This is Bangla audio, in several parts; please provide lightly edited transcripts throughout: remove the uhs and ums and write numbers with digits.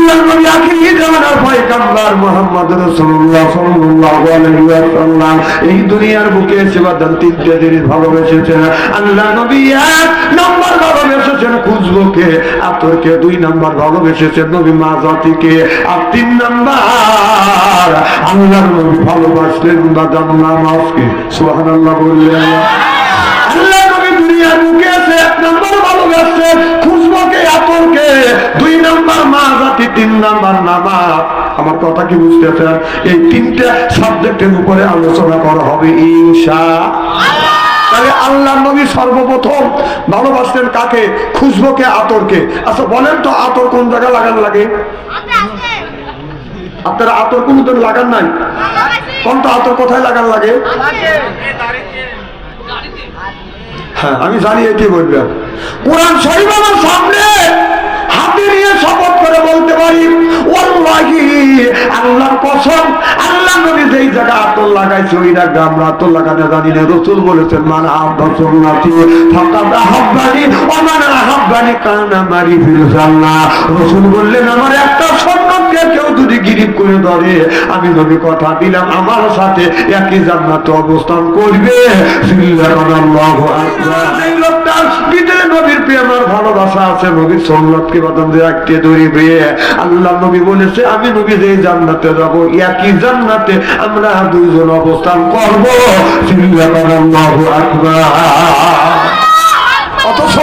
আল্লাহর নবী আখিরি জামানার পয়গম্বর মুহাম্মদ রাসূলুল্লাহ সাল্লাল্লাহু আলাইহি ওয়াসাল্লাম এই দুনিয়ার বুকে সেবাদান তিনটে জিনিস ভালোবেসেছেন। আল্লাহ নবী এক নম্বর ভালোবেসেছেন খুশবুকে, আতরকে, দুই নম্বর ভালোবেসেছেন নবী মা জাতিকে, আর তিন নম্বর আল্লাহর নবী ভালোবাসলেন বাদাম নামাজকে। সুবহানাল্লাহ বললেন। আল্লাহ নবী দুনিয়ার বুকে আছে এক নম্বর ভালোবাসছেন খুশবুকে, আতরকে, দুই নম্বর মা জাতি, তিন নম্বর নামাজ। আমার কথা কি বুঝতেছেন? এই তিনটা সাবজেক্টের উপরে আলোচনা করা হবে ইনশাআল্লাহ। তাহলে আল্লাহ নবী সর্বপ্রথম ভালোবাসতেন কাকে? খুশবুকে, আতরকে। আচ্ছা বলেন তো আতর কোন জায়গায় লাগান লাগে? আপনারা আতর কোনদিন লাগান নাই? কোন তো আতর কোথায় লাগান লাগে? হ্যাঁ আমি জানি এটি বলবেন। কোরআন শরীফ আমার সামনে হাতে নিয়ে শপথ করে বলতে পারি ওয়াল্লাহি আল্লাহর কসম, আল্লাহ নবী যেই জায়গা আতর লাগাইছে ওই জায়গা আমরা আতর লাগাতে জানি না। রাসূল বলেছেন মান আহাব্বা সুন্নতি ফাকাদ আহাব্বানি ওয়া মান আহাব্বানি কানা মারি ফিল জান্নাহ। রাসূল বললেন আমার একটা সুন্নতকে কেউ যদি গিরিব করে ধরে আমি নবী কথা দিলাম আমার সাথে একই জান্নাতে অবস্থান করবে। আল্লাহু আকবার। এই লোকটার ভিতরে নবীর প্রেমের ভালোবাসা আছে, নবীর সুন্নতকে বাদাম দিয়ে রাখতে ধরিবে। আল্লাহ নবী বলেছে আমি নবী যে জান্নাতে যাব একই জান্নাতে আমরা দুইজন অবস্থান করব। আল্লাহু আকবার। অথচ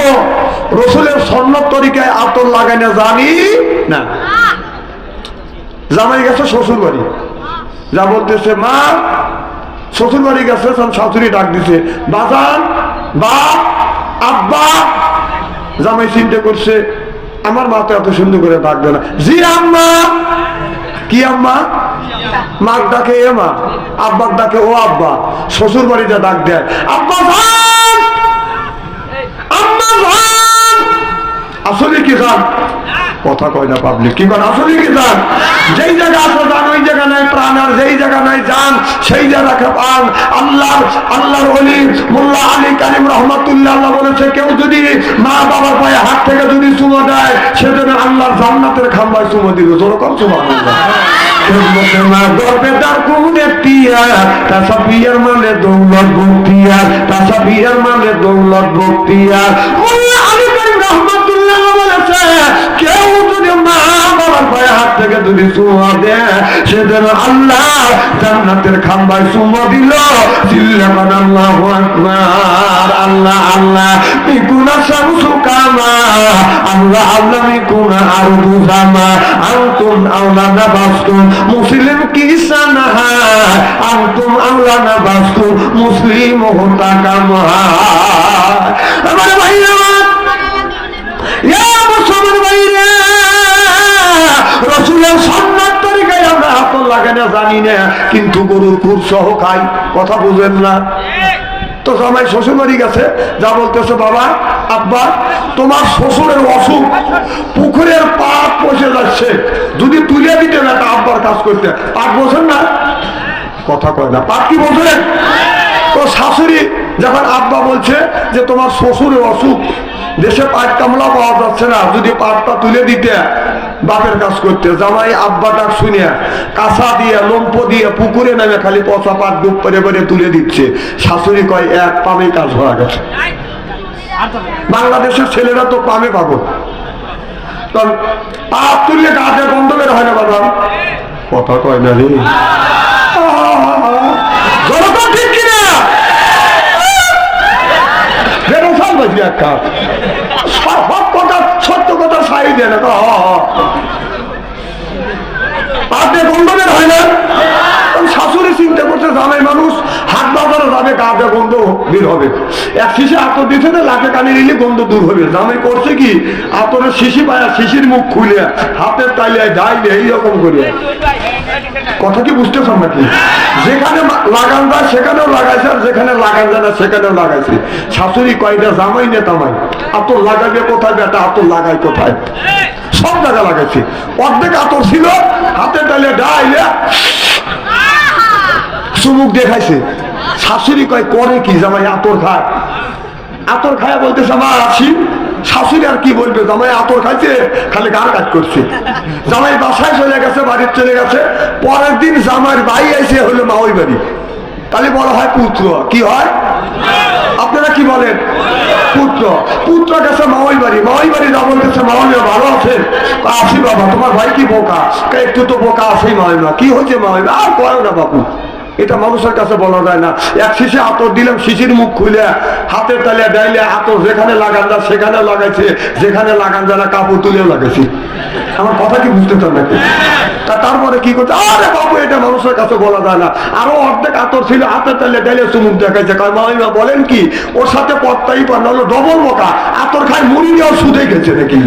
রাসূলের সুন্নত তরিকায় আতর লাগানো জানি না। জামাই গেছে শ্বশুর বাড়ি, যা বলতেছে মা শ্বশুর বাড়ি গেছে, শাশুড়ি ডাক দিছে বাজান বাপ আব্বা। জামাই চিন্তা করছে আমার মা তো এত সুন্দর করে ডাকবে না। জি আম্মা। কি আম্মা? মা ডাকে এ মা, আব্বার ডাকে ও আব্বা। শ্বশুর বাড়িতে ডাক দেয় আব্বা যান, আম্মা যান। আসলে কি যান? কথা কয় না পাবলিক। কি করে আসলে কি যান? যেই জায়গা আসো যান ওই জায়গা নাই প্রাণ, আর যেই জায়গা নাই যান সেই জায়গাকে পান। আল্লাহর ওলি মোল্লা আলী কারিম রহমাতুল্লাহ আল্লাহ বলেছে কেউ যদি মা বাবার পায়ে হাত থেকে যদি চুমো দেয় সেজন্য আল্লাহর জান্নাতের খাম্বায় চুমো দিল। যেরকম সুবহানাল্লাহ। মা গর্বে তার কুমুদের টিয়া তাসা বিয়ার মানে দৌলত বক্তিয়ার, তাসা বিয়ার মানে দৌলত বক্তিয়ার। মোল্লা আলী কারিম রহমাতুল্লাহ বলেছে কেউ যদি মা বাবার পায়ে হাত থেকে যদি চুমো দেয় সেজন্য আল্লাহ জান্নাতের খাম্বায় চুমো দিল। চিল্লাবেন আল্লাহু আকবার। আল্লাহ আল্লাহ মিকুনা শামসু কামা, আল্লাহ আল্লাহ মিকুনা আরদু জামা, আনতুম আওলানা বাস্তুম মুসলিম কিসানাহা, আনতুম আওলানা বাস্তুম মুসলিম হতাকামা। আমার ভাইরা রাসূলের সুন্নাত তরিকায় আমরা আতর লাগানো জানি না, কিন্তু গরুর খুর সহ খাই। কথা বুঝেন না তো? জামাই শ্বশুর বাড়ি গেছে, যা বলতেছে বাবা আব্বা তোমার শ্বশুরের অসুখ, পুকুরের পাট পচে যাচ্ছে, যদি তুলে দিতে না আব্বার কাজ করতে। পাট বোঝেন না? কথা কয় না। পাট কি বোঝেন? তো শাশুড়ি যখন আব্বা বলছে যে তোমার শ্বশুরের অসুখ, দেশে পাট কামলা পাওয়া যাচ্ছে না, যদি পাটটা তুলে দিতে বাপের কাজ করতে। জামাই আব্বাটা শুনে কাঁচা দিয়ে লম্প দিয়ে পুকুরে নামে খালি পচা পাট ডুব করে করে তুলে দিচ্ছে। শাশুড়ি কয় এক পামে কাজ হয়ে গেছে। বাংলাদেশের ছেলেরা তো পামে পাবো, পাট তুললে গাছে গন্ধ বের হয় না বাবা। কথা কয় না রে, ঠিক কিনা? সত্য কথা সাই দেয় না, পাতে গন্ধ বের হয় না। শাশুড়ি চিন্তা করছে জামাই মানুষ হাট বাজারে যাবে গাতে গন্ধ বের হবে, এক শিশি আতর দিতে লাখে কানে নিলে গন্ধ দূর হবে। জামাই করছে কি আতরের শিশি পায়া শিশির মুখ খুলে হাতের তালিয়ায় ডাইলে এইরকম করে। কথা কি বুঝতেছেন নাকি? যেখানে লাগান যায় সেখানেও লাগাইছে, আর যেখানে লাগান যায় না সেখানেও লাগাইছে। শাশুড়ি কয়টা জামাই নে তামাই আতর লাগাবে কোথায় বেটা, আতর লাগাই কোথায়? সব জায়গা লাগাইছে। অর্ধেক আতর ছিল হাতের তালে ডাইলে চুমুক দেখাইছে। শাশুড়ি কয় করে কি জামাই আতর খায়? আতর খায় বলতেছে মা আসি শাশুড়ি আর কি বলবে, জামাই আতর খাইছে, খালি গার কাজ করছে। জামাই বাসায় চলে গেছে, বাড়ির চলে গেছে। পরের দিন জামাইয়ের ভাই এসে হলো মাওই বাড়ি, তাহলে বলা হয় পুত্র। কি হয়? আপনারা কি বলেন? পুত্র। পুত্র গেছে মাওই বাড়ি, মাওই বাড়ি যা বলতেছে, মাওই ভালো আছে? আসি বাবা, তোমার ভাই কি বোকা? একটু তো বোকা আছেই মাওই মা। কি হয়েছে মাওই? আর কয় না বাবু, এটা মানুষের কাছে বলা যায় না। এক শিশি আতর দিলাম, শিশির মুখ খুলে হাতের তালিয়া ডাইলে আতর যেখানে লাগান যা সেখানে লাগাইছে, যেখানে লাগান যা না কাপড় তুলেও লাগাইছি। আমার কথা কি বুঝতে চান নাকি? তারপরে কি করছে, আরে বাবু এটা মানুষের কাছে বলা যায় না। আরো অর্ধেক আতর ছিল, হাতের তালিয়া ডাইলে চুমুক দেখাইছে। মামিমা বলেন কি, ওর সাথে পত্তাই পার না হলো ডবল বোকা। আতর খায় মুড়ি নিয়েও সুদে গেছে নাকি?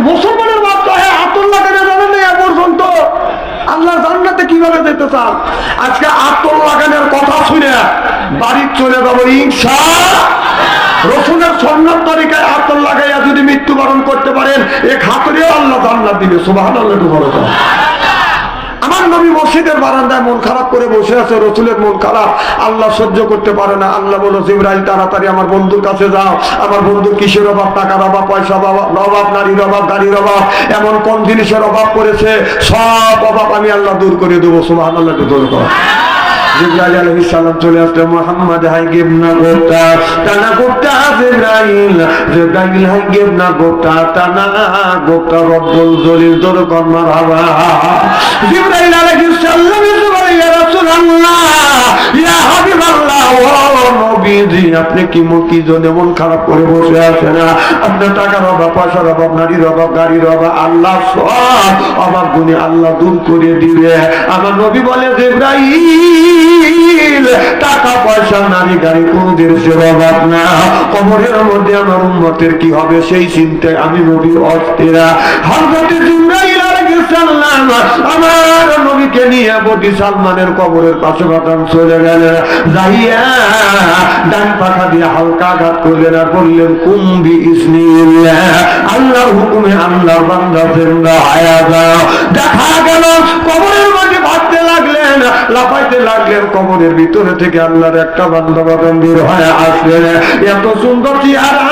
মুসলমানের বাচ্চা হ্যাঁ আতর লাগানো জানে না এ পর্যন্ত। আল্লাহ জান্নাতে কিভাবে যেতে চান? আজকে আতর লাগানোর কথা শুনে বাড়ি চলে যাবো ইনশাআল্লাহ। রসুলের সুন্নাত তরিকায় আতর লাগাইয়া যদি মৃত্যুবরণ করতে পারেন, এক হাতরেও আল্লাহ জান্নাত দিবে। সুবহানাল্লাহ। আমার নবী মসজিদের বারান্দায় মন খারাপ করে বসে আছে, রসুলের মন খারাপ, আল্লাহ সহ্য করতে পারে না। আল্লাহ বলো, জিবরাইল তাড়াতাড়ি আমার বন্ধুর কাছে যাও। আমার বন্ধু কিসের অভাব? টাকার অভাব, পয়সা অভাব, নারীর অভাব, গাড়ির অভাব, এমন কোন জিনিসের অভাব করেছে, সব অভাব আমি আল্লাহ দূর করে দেবো। সুবহানাল্লাহ। দূর করো। জিবরাইল আলাইহিস সালাম চলে আসলে, মুহাম্মদ হাই গিবনা গোটা টানা গোটা। জিবরাইল হাই গিবনা গোটা টানা গোটা। রব্বুল জলিল দর কর মারহাবা। জিবরাইল আলাইহিস সালাম বলে, ইয়া রাসূলুল্লাহ, ইয়া হাবিবাল্লাহ, ও নবীজি, আপনি কি জন্য মন খারাপ করে বসে আছেন? আপনার টাকার অভাব, পয়সার অভাব, নারীর অভাব, গাড়ির অভাব, আল্লাহ সব অভাব গুণে আল্লাহ দূর করে দিবে। আমার নবী বলে, জিবরাইল, টাকা পয়সা, নারী গাড়ি কোন জিনিসের অভাব না। কবরের মধ্যে আমার উম্মতের কি হবে সেই চিন্তায় আমি নবীর অস্থিরা। হযরত জিবরাইল আলাইহিস সালাম আমার নবীকে নিয়ে বদি সালমানের কবরের পাশে বাতান চলে গেলেন। যাইয়া ডান পাখা দিয়ে হালকা আঘাত করলেন আর বললেন, কুম্বি ইসমিল্লাহ, আল্লাহর হুকুমে আল্লাহর বান্দা জিন্দা হয়ে যাও। দেখা গেল কবরের মধ্যে ভাবতে লাগলেন, লাফাইতে লাগলেন। কবরের ভিতরে থেকে আল্লাহর একটা বান্দা বাদাম বের হয়ে আসলেন। এত সুন্দর চেহারা,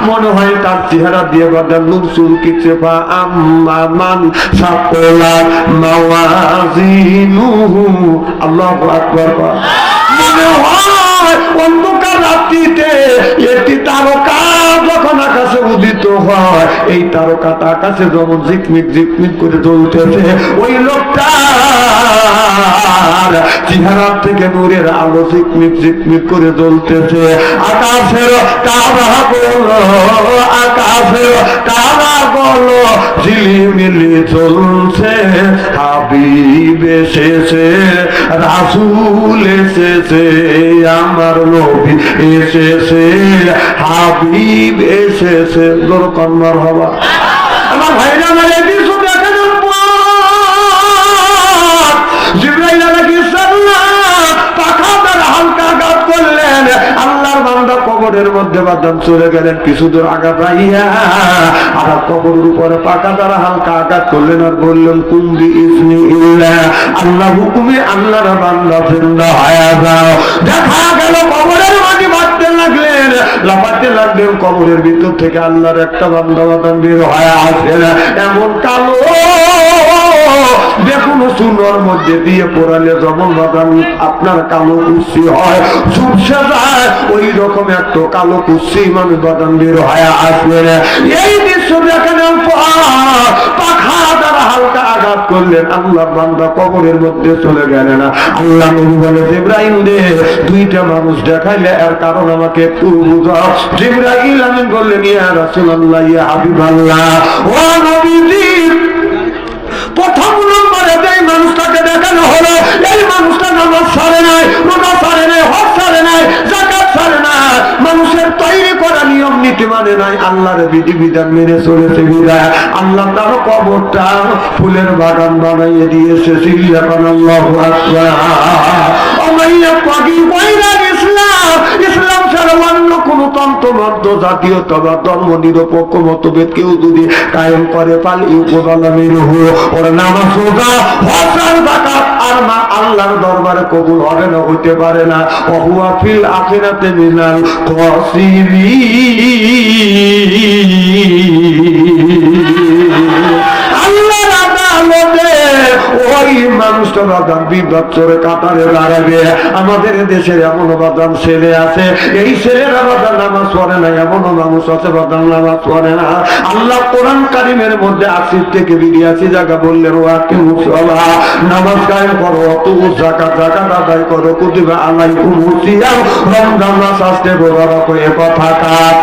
মনে হয় তার চেহারা দিয়ে বাদা নূর চুলকিছে। পা আম্মান সাকলা মাওয়াজিনুহু, আল্লাহু আকবার। মনে হয় অন্ধকার রাত্রিতে একটি তারকা যখন আকাশে উদিত হয়, এই তারকাটা আকাশে যেমন ঝিকমিক ঝিকমিক করে জ্বলতেছে, ওই লোকটা চেহারা থেকে নূরের আলো ঝিকমিক ঝিকমিক করে জ্বলতেছে। আকাশের তারা বলো, আকাশের তারা বলো, ঝিলিমিলি চলছে। হাবিব এসেছে, রাসূল এসেছে, আমার নবী এসেছে, হাবিব এসেছে। দরকার মারহাবা। আমার ভাইরা, আমার এই দৃশ্য দেখানোর পর জিবরাইল আলাইহিস সালাম পাখা দ্বারা হালকা আঘাত করলেন। আল্লাহর বান্দা কবরের মধ্যে বাদাম চলে গেলেন। কিছু দূর আঘাত পাইয়া আর কবরের উপরে পাখা দ্বারা হালকা আঘাত করলেন আর বললেন, কুম্বি ইসমিল্লাহ, আল্লাহ হুকুমে আল্লাহর বান্দা জিন্দা হয়ে যাও। দেখা গেল কবরের মাঝে বাঁধতে লাগলেন, লাফাতে লাগলেন। কবরের ভিতর থেকে আল্লাহর একটা বান্দা বাদাম বের হয়ে আসেন। এমন কালো, দেখুন চুনোর মধ্যে দিয়ে পোড়ালে যেমন বাদাম আপনার কালো কুচ্ছি হয়, চুপসে যায়, ওই রকম একটা কালো কুচ্ছি মানুষ বাদাম বের হয়ে আসলেন। এই দৃশ্য দেখানোর পর পাখা দ্বারা হালকা আঘাত করলেন। আল্লাহ বান্দা কবরের মধ্যে চলে গেলেন। আল্লাহ নবী বলে, জিবরাইল রে, দুইটা মানুষ দেখাইলে এর কারণ আমাকে একটু বুঝাও। জিবরাইল আমিন বললেন, ইয়া রাসূলুল্লাহ, ইয়া হাবিবাল্লাহ, ও নবীজি, প্রথম নম্বরে যে মানুষটাকে দেখানো হলো, এই মানুষটা নামাজ ছাড়ে নাই, রোজা ছাড়ে নাই, হজ ছাড়ে নাই, যাকাত ছাড়ে না, মানুষের তৈরি করা নিয়ম নীতি মানে নাই, আল্লাহর বিধি বিধান মেনে চলেছে বিধায় আল্লাহ তার কবরটা ফুলের বাগান বানাইয়ে দিয়েছে। আল্লাহু আকবার। ইসলাম ছাড়া অন্য কোন তন্ত্র মত জাতীয়তাবাদ ধর্ম নিরপেক্ষ মতভেদ কেউ যদি কায়েম করে পালি উপদানের ওর নামাজ রোজা হজ আর যাকাত আর মা আল্লাহর দরবারে কবুল হবে না, হইতে পারে না। ওহুয়া ফিল আখিরাতে মিনাল খাসিরিন। আল্লাহর আদালতে ওই মানুষটা বাদাম বিভৎসরে কাতারে দাঁড়াবে। আমাদের দেশের এমন বাদাম ছেলে আছে, এই ছেলেরা বাদাম নামাজ পড়ে না, এমন মানুষ আছে বাদাম নামাজ পড়ে না। আল্লাহ কোরআন কারিমের মধ্যে 80 থেকে 82 জায়গা বললেন ওয়াকিমুস সালাহ, নামাজ কায়েম করো, ওয়াতুজ যাকাত, যাকাত আদায় করো, কুতিবা আলাইকুমুস সিয়াম, রমজান মাস আসতে মোবারক, এ কথা কার?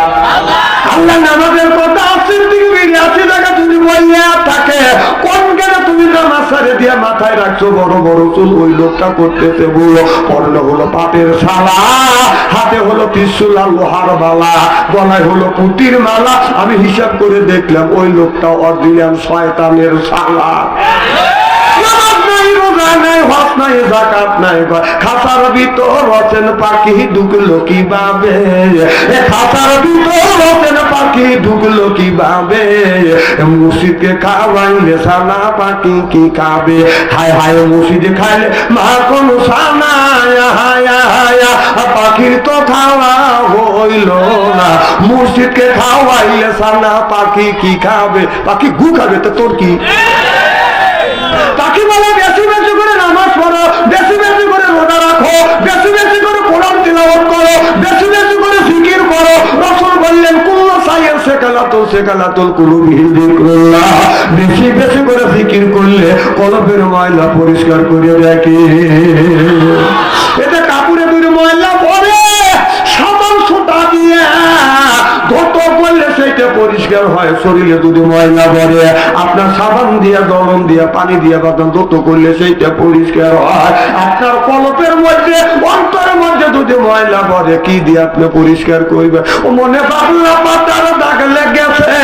আল্লাহ নামাজের কথা 80 থেকে 82 জায়গা যদি বলে থাকে, কোন কেন তুমি নামাজ ছেড়ে দিয়ে মাথায় রাখছো বড় বড় চুল? ওই লোকটা করতেছে বলো, পড়লে হলো পাটের শালা, হাতে হলো ত্রিশূল আর লোহার বালা, গলায় হলো পুটির মালা। আমি হিসাব করে দেখলাম ওই লোকটা অরিজিনাল শয়তানের শালা। খাতার ভিতর রচেন পাখি ঢুকলো কিভাবে, খাতার ভিতর রচেন পাখি ঢুকলো কিভাবে, মুর্শিদকে খাওয়াইলে সানা পাখি কি খাবে? হায় হায় মুর্শিদ খাইলে মা কোন সানা, পাখির তো খাওয়া হইল না। মুর্শিদকে খাওয়াইলে সানা পাখি কি খাবে? পাখি গু খাবে, তো তোর কি? তাকে বলে বেশি বেশি করে নামাজ পড়ো, বেশি বেশি করে রোজা রাখো, বেশি বেশি করে কোরআন তিলাওয়াত করো, বেশি বেশি করে জিকির করো। রাসূল বললেন কুল্লু সাইয়্যিন সেকালাতুল কুলুবি যিকরুল্লাহ, বেশি বেশি করে জিকির করলে কলবের ময়লা পরিষ্কার করে রাখে। এতে কাপড়ে দুই ময়লা পড়ে, সাবান সুতা দিয়ে ধৌত করলে সেইটা পরিষ্কার হয়। শরীরে যদি ময়লা পড়ে, আপনার সাবান দিয়ে, গরম দিয়ে, পানি দিয়ে বাদাম ধৌত করলে সেইটা পরিষ্কার হয়। আপনার কলপের মধ্যে, অন্তরের মধ্যে যদি ময়লা পড়ে, কি দিয়ে আপনি পরিষ্কার করবে? ও মনে বাবলা পাতার দাগ লেগেছে,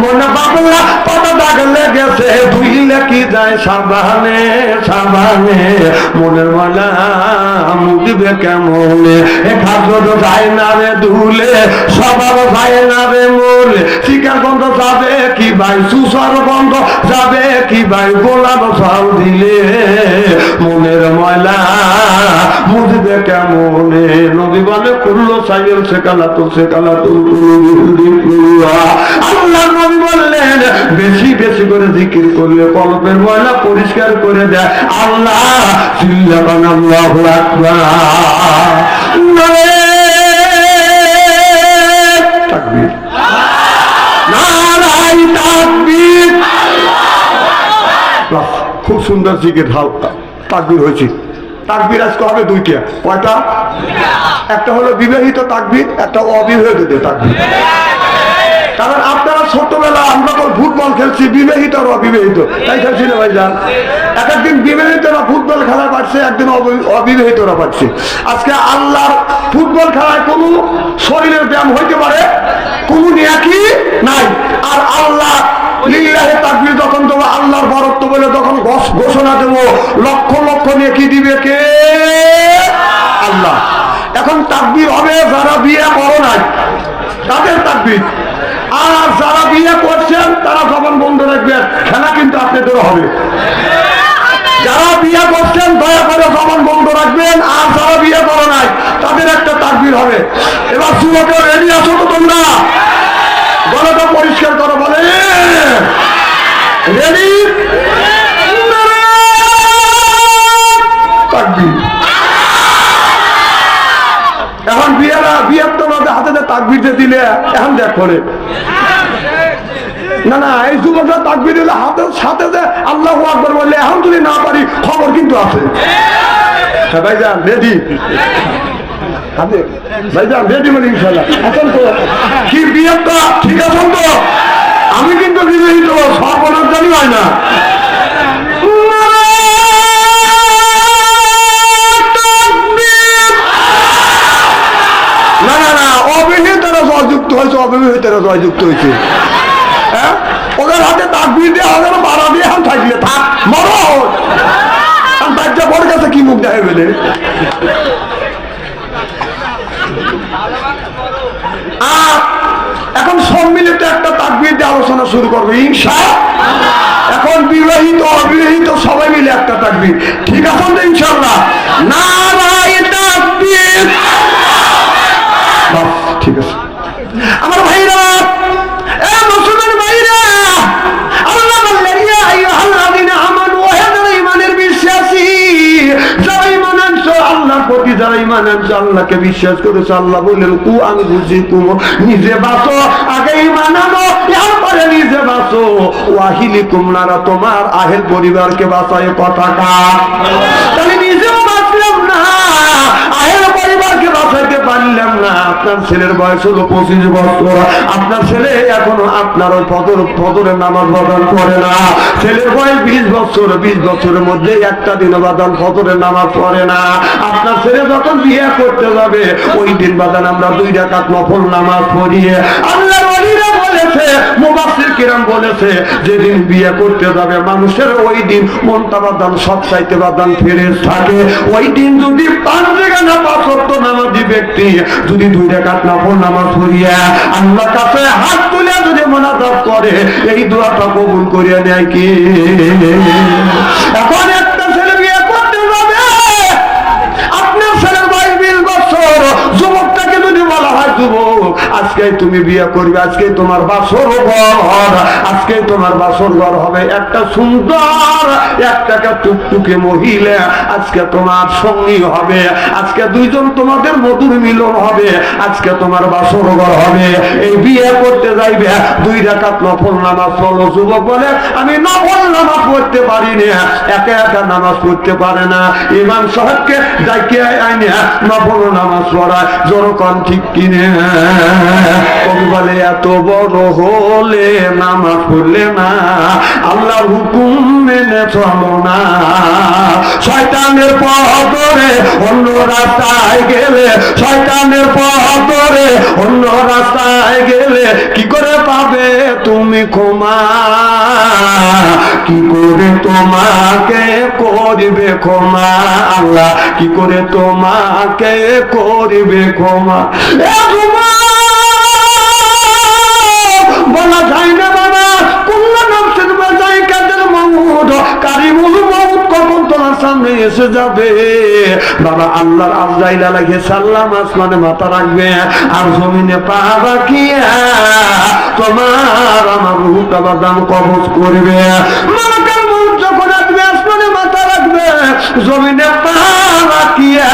মনে বাবলা পাতা দাগ লেগেছে, ধুইলে কি যায় সাবানে সাবানে, মনের ময়লা মুদিবে কেমনে? খাদ্য যায় না রে ধুলে, সবার যায় না রে মূলে, শিকার গন্ধ যাবে কি ভাই, সুসার গন্ধ যাবে কি ভাই, গোলাপ চাল দিলে মনের ময়লা মুদিবে কেমনে? নবী বলে কুল্লু সাইয়্যিন সেকালাতুল আল্লাহ নবী বললেন বেশি বেশি করে জিকির করলে কলবের ময়লা পরিষ্কার করে দেয় আল্লাহ। সিল্লাবান আল্লাহু আকবার। তাকবীর, নারায়ে তাকবীর। খুব সুন্দর জিকির, হালকা তাকবীর হয়েছে। তাকবীর আজকে হবে দুইটা। কয়টা? একটা হলো বিবাহিত তাকবীর, একটা অবিবাহিত তাকবীর। কারণ আপনারা ছোটবেলা আমরা ফুটবল খেলছি, বিবাহিত আর অবিবাহিত, তাই খেলছি না ভাইজান? এক একদিন বিবাহিতরা ফুটবল খেলা পাচ্ছে, একদিন অবিবাহিতরা পাচ্ছে। আজকে আল্লাহর ফুটবল খেলায় কোনো শরীরের ব্যায়াম হইতে পারে, কোনো নেকি নাই। আর আল্লাহ লিল্লাহে তাকবীর যখন দেবো, আল্লাহর বরত্ব বলে যখন ঘোষণা দেবো, লক্ষ লক্ষ নেকি দিবে কে? আল্লাহ। এখন তাকবীর হবে যারা বিয়ে করো নাই তাদের তাকবীর, আর যারা বিয়ে করছেন তারা জবান বন্ধ রাখবেন, খেলা কিন্তু আপনাদের হবে। যারা বিয়ে করছেন দয়া করে জবান বন্ধ রাখবেন, আর যারা বিয়ে করো নাই তাদের একটা তাকবীর হবে। এবার যুবকের রেডি আছো তো তোমরা? গলাটা পরিষ্কার করো, বলে রেডি? তাকবীর। এখন বিয়ের তোমাদের হাতে তাকবীর দিলে এখন দেখ করে না না, এই যুবকরা তাকবীর দিলে হাতের সাথে যে আল্লাহু আকবার বললে, এখন যদি না পারি খবর কিন্তু আছে। ভাইজান রেডি? ভাইজান রেডি মানে ইনশাআল্লাহ। এখন তো কি বিয়েটা ঠিক আছে তো? আমি কিন্তু বিবাহিত, সর্বনাশ জানি হয় না। না না না, অবিবাহিতরা জয়যুক্ত হয়েছে, অবিবাহিতরা জয়যুক্ত হয়েছে। হ্যাঁ, ওদের হাতে তাকবীর দিয়ে ওদের বাড়া দিয়ে এখন থাকলে থাক মরো। বাচ্চা বড় কাছে কি মুখ দেখা গেলে? শুরু করবে ইনশাআল্লাহ। এখন বিবাহিত অবিবাহিত সবাই মিলে একটা থাকবি, ঠিক আছে তো ইনশাআল্লাহ? নারায়ে তাকবীর। বাস ঠিক আছে আমার ভাইরা, এ মুসলমান ভাইরা, আল্লাহ বললেন ইয়া আইয়ুহাল্লাযীনা আমানু, হে যারা ঈমানের বিশ্বাসী, যারা ঈমান আনছো আল্লাহর প্রতি, যারা ঈমান আনছো আল্লাহকে বিশ্বাস করেছো, আল্লাহ বললেন কু আনফুসাকুম, নিজে বাঁচো, আগে ঈমান আনো, এরপরে নিজে বাঁচো। ওয়াহিলিকুম নারা, তোমার আহেল পরিবারকে বাঁচায় কথা কার? তাহলে নিজেও বাঁচলাম না, আহেল পরিবারকে বাঁচাইতে পারলাম না। আপনার ছেলের বয়স হলো 25 বছর, আপনার ছেলে এখনো আপনার ওই ফজরের নামাজ বাদান করে না। ছেলের বয়স 20 বছর, 20 বছরের মধ্যে একটা দিন বাদান ফজরের নামাজ পড়ে না। আপনার ছেলে যখন বিয়ে করতে যাবে ওই দিন বাদান আমরা 2 রাকাত নফল নামাজ পড়িয়ে, আল্লাহর ওলিরা বলেছে, মুফাসসির কিরাম বলেছে, যেদিন বিয়ে করতে যাবে মানুষের ওই দিন মনটা বাদান সব চাইতে বাদান ফেরেশ থাকে। ওই দিন যদি 5 রেখানা 5 ওয়াক্ত নামাজি ব্যক্তি যদি 2 রাকাত নফল নামাজ পড়িয়া আল্লাহর কাছে হাত তুলে যদি মুনাজাত করে, এই দোয়াটা কবুল করিয়া নেয় কি? এখন একটা ছেলে বিয়ে করতে যাবে, আপনার ছেলের বয়স 20 বছর, যুবকটাকে যদি বলা হয় যুবক আজকে তুমি বিয়ে করবে, আজকে তোমার বাসর ঘর, আজকে তোমার বাসর ঘর হবে একটা সুন্দর একটা টুকটুকে মহিলা, আজকে তোমার সঙ্গী হবে, আজকে দুইজন তোমাদের মধুর মিলন হবে, আজকে তোমার বাসর ঘর হবে। এই বিয়ে করতে যাইবে 2 রাকাত নফল নামাজ পড়ো। যুবক বলে আমি নফল নামাজ পড়তে পারি না, একা একা নামাজ পড়তে পারে না, ইমাম সাহেবকে ডাকে আইনে নফল নামাজ পড়ায়। জোরকন ঠিক কিনে? কবি বলে এত বড় হলে নামাজ পড়লে না, আল্লাহর হুকুম মেনে চলো না, শয়তানের পথ ধরে অন্য রাস্তায় গেলে, শয়তানের পথ ধরে অন্য রাস্তায় গেলে কি করে পাবে তুমি ক্ষমা? কি করে তোমাকে করবে ক্ষমা? আল্লাহ কি করে তোমাকে করবে ক্ষমা? বলা যায় না বাবা, কুল্লু নাফসিন যায়কাতুল মাউত, কারিমুল মাউত কখন তোমার সামনে এসে যাবে। বাবা আল্লাহর আজরাইল আলাইহিস সালাম আসমানে মাথা রাখবে আর জমিনে পা রাখিয়া তোমার আমার রূহটা বাদাম কবজ করবে। মালাকুল মউত যখন আসবে আসমানে মাথা রাখবে, জমিনে পা রাখিয়া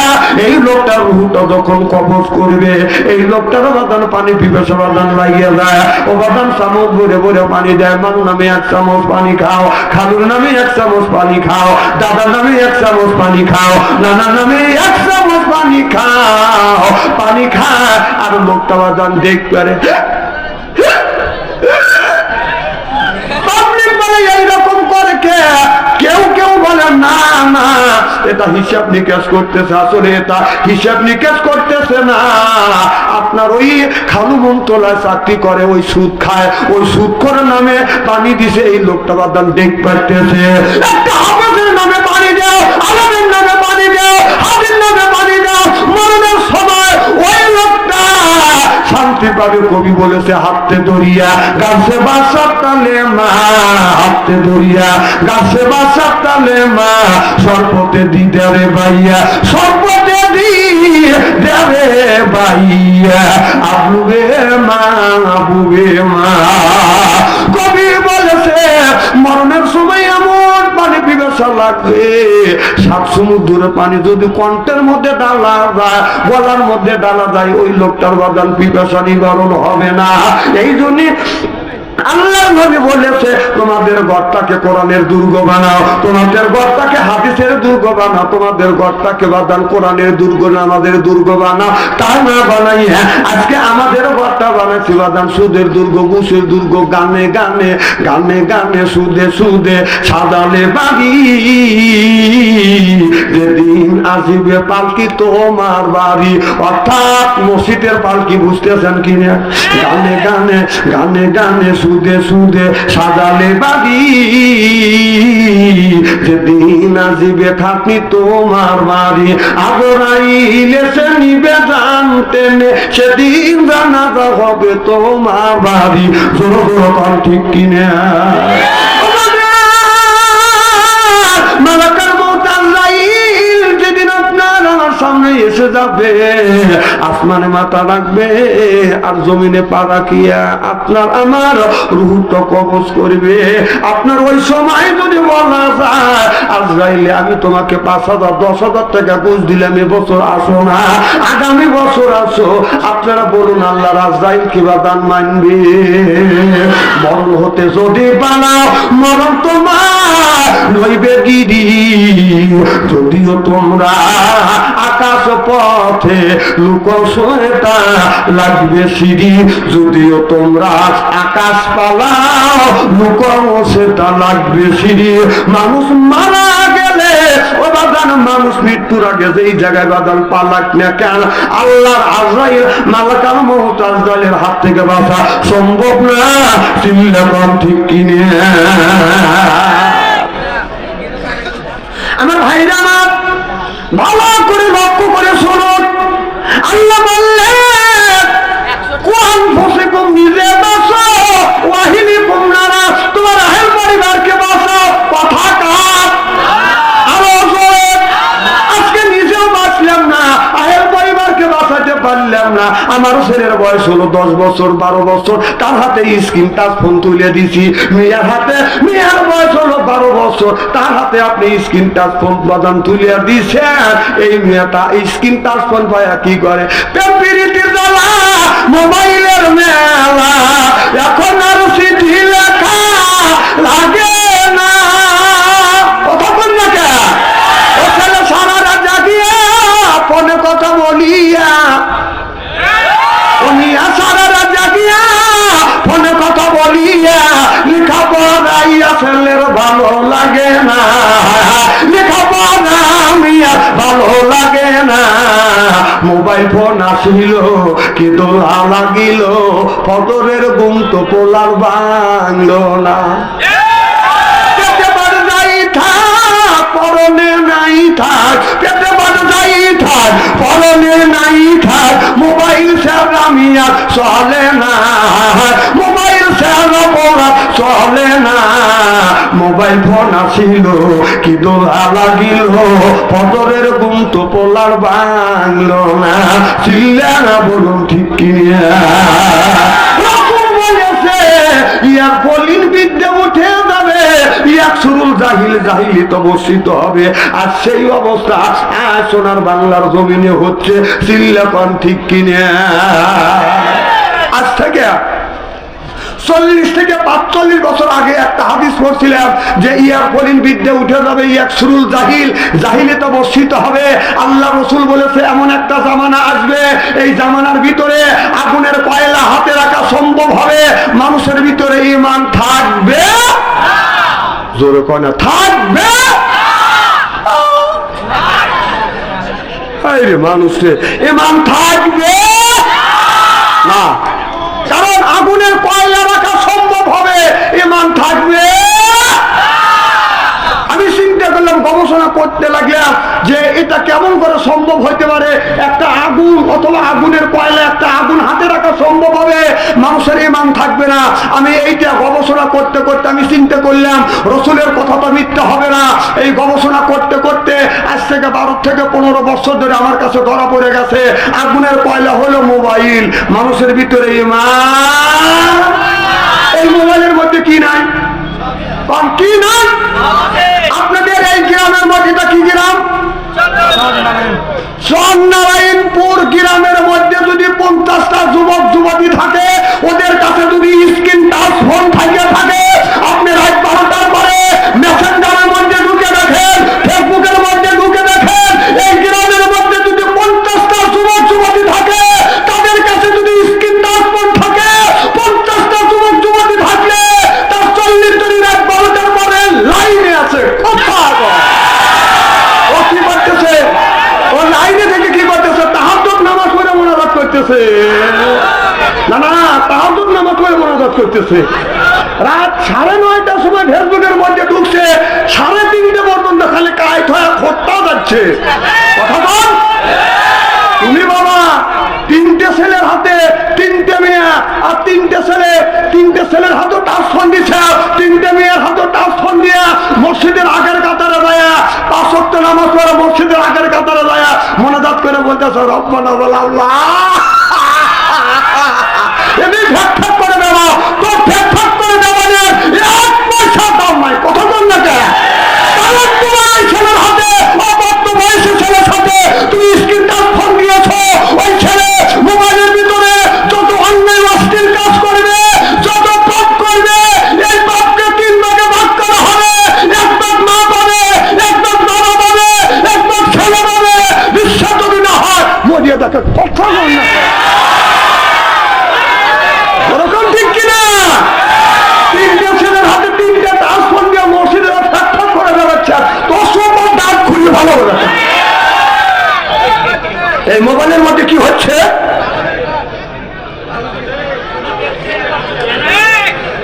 এই লোকটার রূহটা যখন কবজ করবে, এই লোকটার বাদান পানি পিপাসা বাদান লাগিয়ে যায়, ও বাদান চামচ ভরে ভরে পানি দেয়। মার নামে 1 চামচ পানি খাও, খালুর নামে 1 চামচ পানি খাও, দাদার নামে 1 চামচ পানি খাও, নানার নামে 1 চামচ পানি খাও, পানি খায় আর লোকটা বাদান দেখ পারে। এইরকম করে কেউ কেউ বলে না না এটা হিসাব নিকাশ করতেছে, আসলে এটা হিসাব নিকাশ করতেছে না। আপনার ওই খালু মমতলায় চাকরি করে, ওই সুদ খায়, ওই সুদ করে নামে পানি দিছে, এই লোকটা বাদান দেখ পাইতেছে। একটা হাফেজের নামে পানি দাও, আলমের নামে পানি দাও, হাফেজের নামে পানি দাও, মরণের সময় ওই লোকটা শান্তি পাবে। কবি বলেছে হাতে দরিয়া গাছে বাসা তালে মা, হাতে দরিয়া গাছে বাসা তালে মা, সর্বতে দি দেবে বাইয়া, সর্বতে দি দেবে বাইয়া, আবুবে মা আবুবে মা। কবি বলেছে মরণের সময় এমন পানি পিপাসা লাগবে, 7 সমুদ্রের পানি যদি কণ্ঠের মধ্যে ডালা যায়, গলার মধ্যে ডালা যায়, ওই লোকটার বাদান পিপাসা নিবারণ হবে না। এই জন্য আল্লাহ নবী বলেছে তোমাদের ঘরটাকে কোরআনের দুর্গ বানাও, তোমাদের ঘরটাকে হাদিসের দুর্গ বানাও, তোমাদের ঘরটাকে বাদান কোরআনের দুর্গ আমাদের দুর্গ বানাও। তা না বানাই আজকে আমাদের ঘরটা বানাইছি বাদান সুদের দুর্গ, ঘুষের দুর্গ, গানে গানে গানে গানে সুদে সুদে সাদালে বাড়ি, যেদিন আসিবে পালকি তোমার বাড়ি, অর্থাৎ মসজিদের পালকি, বুঝতেছেন কিনা? গানে গানে গানে গানে সুদে সুদে সাজালে বাড়ি, যেদিন আসিবে খাটনি তোমার বাড়ি, আজরাইলে সে নিবে জানতে নে, সেদিন জানাজা হবে তোমার বাড়ি। জোর জোর ঠিক কিনা? মালাকাল মউত আজরাইল যেদিন আপনার আমার সামনে এসে যাবে, আসমানে মাথা রাখবে আর জমিনে পা রাখিয়া আপনার আমার রূহটা কবজ করবে। আপনার ওই সময় যদি বলা যায় আজরাইলে আমি তোমাকে 5,000 10,000 টাকা ঘুষ দিলাম, এবছর আসো না, আগামী বছর আসো, আপনারা বলুন আল্লাহর আজরাইল কিবা দান মানবে? মরণ হতে যদি বানাও মরণ তোমার নইবে গিরি, যদিও তোমরা আকাশ পথে লুকো সেটা লাগবে সিঁড়ি, যদিও তোমরা আকাশ পালাও লুকো সেটা লাগবে সিঁড়ি। মানুষ মারা গেলে ও বাদান, মানুষ মৃত্যুর আগে যেই জায়গায় বাদান পালাক না কেন, আল্লাহর আজরাইল মালাকাল মউত আজরাইলের হাত থেকে বাঁচা সম্ভব না। চিল্লাম ঠিক কিনে? আমার ভাইরা আমার ভালো করে লক্ষ্য করে শুনুন, আল্লাহ বললেন কোন ফসিকুম নিজে বাঁচো, ওয়াহিনী কুমনারা তোমার আহেল পরিবারকে বাঁচো। কথা কার? আরো জোরে। আজকে নিজেও বাঁচলাম না, আহেল পরিবারকে বাঁচাতে পারলাম না। আমার ছেলের বয়স হলো 10 বছর 12 বছর, তার হাতে স্ক্রিন টাচ ফোন তুলে দিছি। মেয়ের হাতে, মেয়ের বয়স হলো 12 বছর, তার হাতে আপনি স্ক্রিন টাচ ফোন বাজান তুলে দিছেন। এই মেয়েটা স্ক্রিন টাচ ফোন পায়া কি করে? পেপিরিটি জ্বালা, মোবাইলের মেলা, এখন আর চিঠি লেখা লাগে না। কথা বল না কে? ও ছেলে সারা রাত জাগিয়া ফোনে কথা বলিয়া, সারা রাত জাগিয়া ফোনে কথা বলিয়া লেখা পড়াইয়া ছেলের ভালো লাগে না, লেখা পড়া মিয়া ভালো লাগে না। মোবাইল ফোন আসিল কি দোলা লাগিল, ফজরের ঘুম তো পোলার ভাঙলো না। পেটে বাড় যাই থাক পরনে নাই থাক, পেটে বাড় যাই থাক পরনে নাই থাক, মোবাইল ছাড়া মিয়া চলে না, মোবাইল ছাড়া পড়া চলে না। মোবাইল ফোন আসিল কি দোলা লাগিল, ফজরের ঘুম তো পোলার ভাঙলো না। চিল্লা না বলুন ঠিক কিনা? ইয়ার বলিন বিদ্যে উঠে যাবে, ইয়াক সুরুল জাহিল জাহিলি তো বর্ষিত হবে। আর সেই অবস্থা সোনার বাংলার জমিনে হচ্ছে। চিল্লাপান ঠিক কিনা? আজ থেকে 40 থেকে 45 বছর আগে একটা হাদিস পড়ছিলাম যে ইয়ার বলিন বিদ্যে উঠে যাবে, ইয়াক সুরুল জাহিল জাহিলি তো বর্ষিত হবে। আল্লাহ রসুল বলেছে এমন একটা জামানা আসবে, এই জামানার ভিতরে আগুনের কয়লা হাতে রাখা সম্ভব হবে, মানুষের ভিতরে ঈমান থাকবে, জোরে কয় না থাকবে। মানুষের ঈমান থাকবে না, কারণ আগুনের কয়লা রাখা সম্ভব হবে, ঈমান থাকবে। আমি চিন্তা করলাম, গবেষণা করতে লাগলাম যে এটা কেমন করে সম্ভব হইতে পারে। একটা আগুন অথবা আগুনের কয়লা, একটা আগুন হাতে রাখা সম্ভব হবে, মানুষের ঈমান থাকবে না। আমি এইটা গবেষণা করতে করতে আমি চিন্তা করলাম রসুলের কথা তো মিথ্যা হবে না। এই গবেষণা করতে করতে আজ থেকে 12 থেকে 15 বছর ধরে আমার কাছে ধরা পড়ে গেছে আগুনের কয়লা হলো মোবাইল, মানুষের ভিতরে ঈমান। এই মোবাইলের মধ্যে কি নাই? কি নাই? আপনাদের এই গ্রামের মধ্যে কি গ্রাম? চন্নারায়ণপুর গ্রামের মধ্যে যদি 50টা যুবক যুবতী থাকে, ওদের কাছে যদি স্ক্রিন টাচ ফোন থাকে, আপনি রাত 12টার পরে মেসেঞ্জারের মধ্যে ঢুকে দেখেন, ফেসবুকের মধ্যে ঢুকে দেখেন, এই গ্রামের মধ্যে যদি 50টা যুবক যুবতী থাকে, তাদের কাছে যদি স্ক্রিন টাচ ফোন থাকে, 50টা যুবক যুবতী থাকলে তার 40 জন রাত 12টার পরে লাইনে আছে। ও কি করতেছে? ও লাইনে থেকে কি করতেছে? তাহাজ্জুদ নামাজ পড়ে মোনাজাত করতেছে। না না, তাহাজ্জুদ নামাজ পড়ে মোনাজাত করতেছে। রাত 9:30টার সময় ফেসবুকের মধ্যে ঢুকছে, 3:30 পর্যন্ত খালি কাইট হয়ে খোঁটটা যাচ্ছে। কথা বল। তুমি বাবা 3টে ছেলের হাতে 3টে মেয়ে, আর 3টে ছেলের হাতে টাচ ফোন দিছে, 3টে মেয়ের হাতে টাচ ফোন দিয়ে মসজিদের আগের কাতারে যায়, 5 ওয়াক্ত নামাজ পড়ে মসজিদের আগের কাতারে যায় মোনাজাত করে বলতেছে রব্বানা ওয়া আল্লাহ। এমনি ফ্যাক করে দেওয়া, তো ফ্যাক করে দেওয়া নিয়ে 1 পয়সা দাম নাই। কথা বল না কে? কারণ তোমার ছেলের হাতে অবাধ্য বয়সী ছেলের সাথে তুমি স্ক্রিন টাচ ফোন দিয়েছো, ওই ছেলে মোবাইলের ভিতরে যত অন্যায় অশ্লীল কাজ করবে, যত পাপ করবে, এই পাপকে 3 ভাগে ভাগ করা হবে। 1 ভাগ মা পাবে, 1 ভাগ বাবা পাবে, 1 ভাগ ছেলে পাবে। বিশ্বাস যদি না হয় মরিয়ে দেখে। কথা বল না ওরকম ঠিক কিনা? 3টে ছেলের হাতে 3টে টাচ ফোন দিয়ে মসজিদের ফ্যাক করে বেড়াচ্ছে, তো সব দাঁত খুলে ভালো হবে। এই মোবাইলের মধ্যে কি হচ্ছে?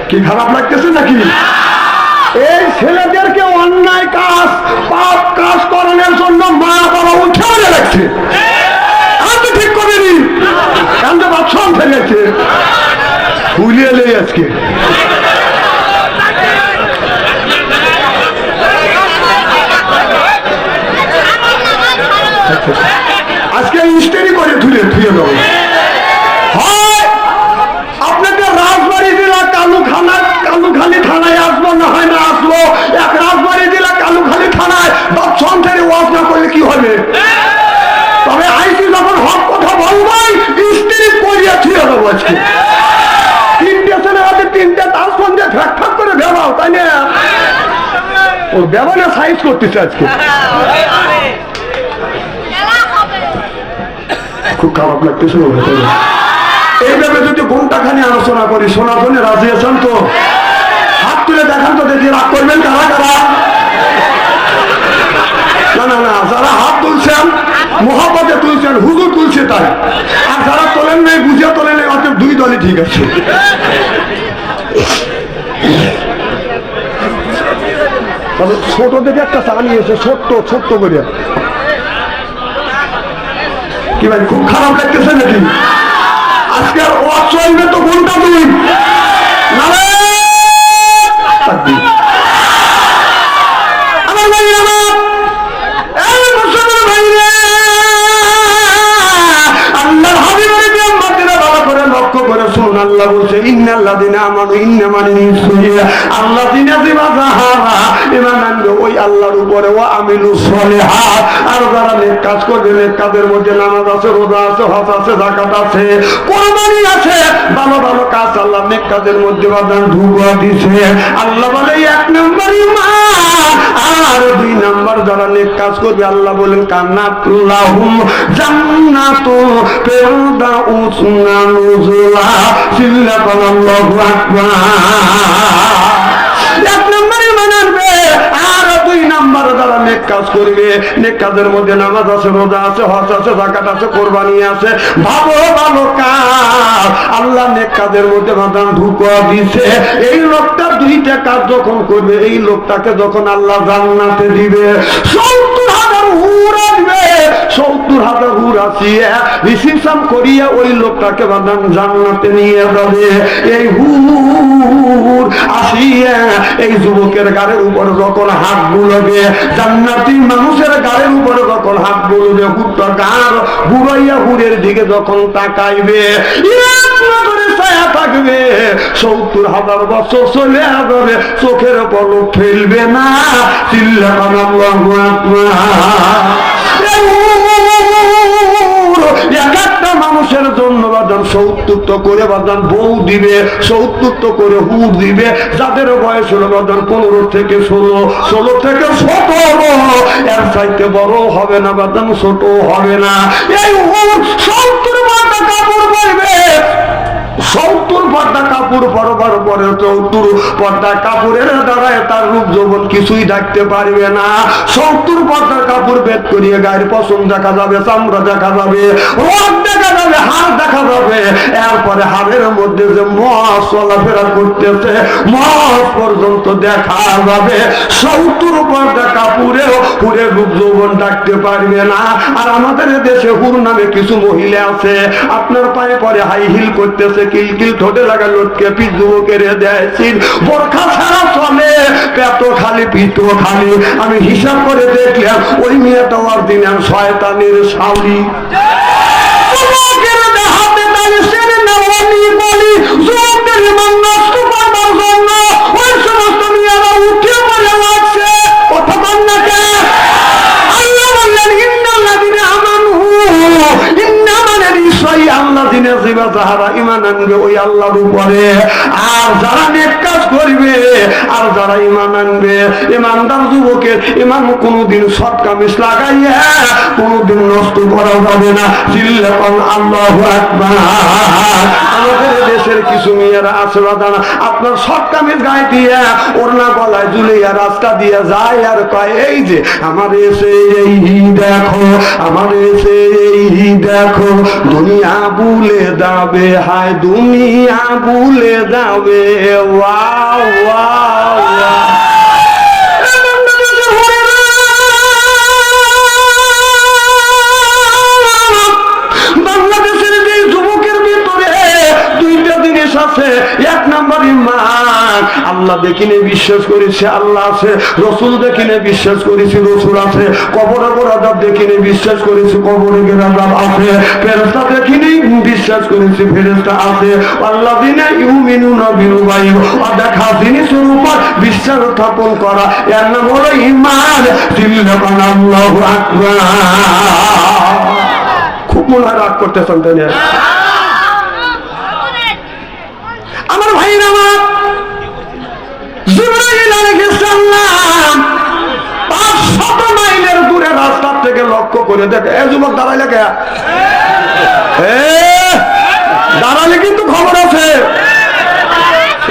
কি খারাপ লাগতেছে নাকি? এই ছেলেদেরকে অন্যায় কাজ, পাপ কাজ করানোর জন্য মা বাবা উঠে বলে রাখছে। আমি ঠিক করিনি, কারণ বাচ্চা ফেলেছে ভুলিয়ে নেই আজকে। আজকে ইস্তেরি করে ধুয়ে দেবো। হয় আপনাদের রাজবাড়ি জেলা কালুখালী থানায় আসবো, না হয় না আসবো। এক রাজবাড়ি জেলা কালুখালী থানায় বাচ্চা ছেড়ে ওয়াজ না করলে কি হবে? তবে আইসি যখন হক কথা বলবাই ইস্তেরি করিয়া ধুয়ে দেবো আজকে। 3টে ছেলে হাতে 3টে তাস ফোন দিয়ে ফ্যাক করে ভেবাও, তাই না? ওর ব্যবহারে সাইজ করতেছে আজকে। খুব খারাপ লাগতেছে। এইভাবে যদি ঘন্টাখানি আলোচনা করি, শোনার জন্য রাজি আছেন তো? হাত তুলে দেখান তো দেখি, রাগ করবেন কারা কারা? না না না, যারা হাত তুলছেন মহাপদে তুলছেন, হুজুর তুলছে তাই। আর যারা তোলেন নাই, বুঝে তোলেন নাই, অত 2 দলই ঠিক আছে। তবে ছোট দেখে একটা চালিয়েছে, ছোট্ট করে। কি ভাই খুব খারাপ লাগতেছে নাকি? আজকে ওয়াজ চলবে তো ঘন্টা 2। আমার ভাই আল্লাহ হাবিবের বিয়ামতের ভালো করে লক্ষ্য করে শুনুন। আল্লাহ বলছে ইন্নাল্লাযিনা আমানু ইন্নামানি নিসুইয়া, আল্লাযিনা যাহারা ঈমান আনবে ওই আল্লাহর উপরে, ওয়া আমিলুস সলিহাত, আর যারা নেক কাজ করবে, নেক কাজের মধ্যে নামাজ আছে, রোজা আছে, হজ আছে, যাকাত আছে, কুরবানি আছে, ভালো ভালো কাজ আল্লাহ নেক কাজের মধ্যে বাদান ঢুকা দিয়েছে। আল্লাহ বলে 1 নম্বর ঈমান, আর 2 নম্বর যারা নেক কাজ করবে আল্লাহ বলেন কান্নাত লাহুম জান্নাতু ফিরদাউসুন নুজুলা। সিল্লাল্লাহু আকবার। 1 নম্বর ঈমান আনবে, আর 2 নম্বর যারা নেক কাজ করবে, নেক কাজের মধ্যে নামাজ আছে, রোজা আছে, হজ আছে, যাকাত আছে, কুরবানি আছে, ভালো ভালো কাজ আল্লাহ নেক কাজের মধ্যে বাদান ঢুকা দিয়েছে। এই লোকটা 2টা কাজ যখন করবে, এই লোকটাকে যখন আল্লাহ জান্নাতে দিবে, 70,000 হুর আসবে, 70,000 হুর আসিয়া রিসিপশন করিয়া ওই লোকটাকে বাদান জান্নাতে নিয়ে যাবে। এই হুর আসিয়া এই যুবকের গাড়ির উপরে যখন হাত বুলবে, জান্নাতি মানুষের গাড়ির উপরে যখন হাত বুলবে, হুরটা গাড় বুড়াইয়া হুরের দিকে যখন তাকাইবে, থাকবে 70,000 বছর চলে যাবে, চোখের পলক ফেলবে না। চিল্লাল্লাহু আকবার। একটা মানুষের জন্য বাদান 70 করে বাদান বউ দিবে, 70 করে হুর দিবে। যাদের বয়স হলো বাদান 15 থেকে 16, 16 থেকে 17, এর চাইতে বড় হবে না বাদান, ছোট হবে না। এই হুর 70 পর্দা কাপড় পরবে, 70 পর্দা কাপড় পরবার পরে 70 পর্দা কাপড়ের দ্বারায় তার রূপ যৌবন কিছুই ঢাকতে পারবে না। 70 পর্দার কাপড় ভেদ করিয়ে গায়ের পশম দেখা যাবে, চামড়া দেখা যাবে, রোগ দেখা যাবে, হাড় দেখা যাবে। এরপর আমার হাড়ের মধ্যে যে মস চলাফেরা করতেছে, মস পর্যন্ত দেখা যাবে। 70 পর্দা কাপুরেও পুরে রূপ যৌবন ডাকতে পারবে না। আর আমাদের দেশে হুর নামে কিছু মহিলা আছে, আপনার পায়ে পরে হাই হিল করতেছে, কিলকিল ঠোঁটে লাগা লটকে পিঠ যুবকের দেয়ছি, বোরখা ছাড়া চলে, পেট খালি পিঠ খালি। আমি হিসাব করে দেখলাম ওই মেয়েটা অরিজিনাল শয়তানের শালি। হাতে তালে সেরে নেওয়া নিয়ে বলি যুবকদের ইমান নষ্ট করবার জন্য ওই সমস্ত মেয়েরা উঠে পড়ে লাগছে। কথা বল না কে? আল্লাহ বললেন ইন্নাল্লাযিনা আমানু, ইন্না মানে নিশ্চয়ই আল্লাযিনা যারা ঈমান আনবে ওই আল্লাহর উপরে, আর যারা নেক কাজ করবে, আর যারা ঈমান আনবে। ঈমানদার যুবকের ঈমান কোনোদিন সৎ কামিজ লাগাইয়া কোনোদিন নষ্ট করা যাবে না। চিল্লাপান আল্লাহু আকবার। আমাদের দেশের কিছু মেয়েরা আছে বাদানা, আপনার সৎ কামিজ গায়ে দিয়ে ওড়না গলায় ঝুলিয়া রাস্তা দিয়ে যায় আর কয় এই যে আমার এসে এই দেখো, আমার এসে এই দেখো, দুনিয়া ভুলে যাবে, হায় দুনিয়া ভুলে যাবে। Wow wow wow. বাংলাদেশের যে যুবকের ভিতরে দুইটা জিনিস আছে। এক নম্বর ঈমান, আল্লাহ দেখিনে বিশ্বাস করেছে আল্লাহ আছে, রসুল দেখিনে বিশ্বাস করেছি রসুল আছে, কবরে গোরাদার দেখিনে বিশ্বাস করেছি কবরে গোরাদার আছে, ফেরেশতা দেখিনে বিশ্বাস করেছি ফেরেশতা আছে। আল্লাযিনা ইউমিনুনা বিল গায়ব, অদেখা জিনিসের উপর বিশ্বাস স্থাপন করা, এর নাম হলো ঈমান। চিল্লাপান আল্লাহু আকবার। খুব মনে হয় রাগ করতেছেন তাই না? আমার ভাইরা আমার, জিবরাইল আলাইহিস সালাম 500 মাইলের দূরে রাস্তা থেকে লক্ষ্য করে দেখে, এ যুবক দাঁড়াইলে কে? দাঁড়ালে কিন্তু খবর আছে।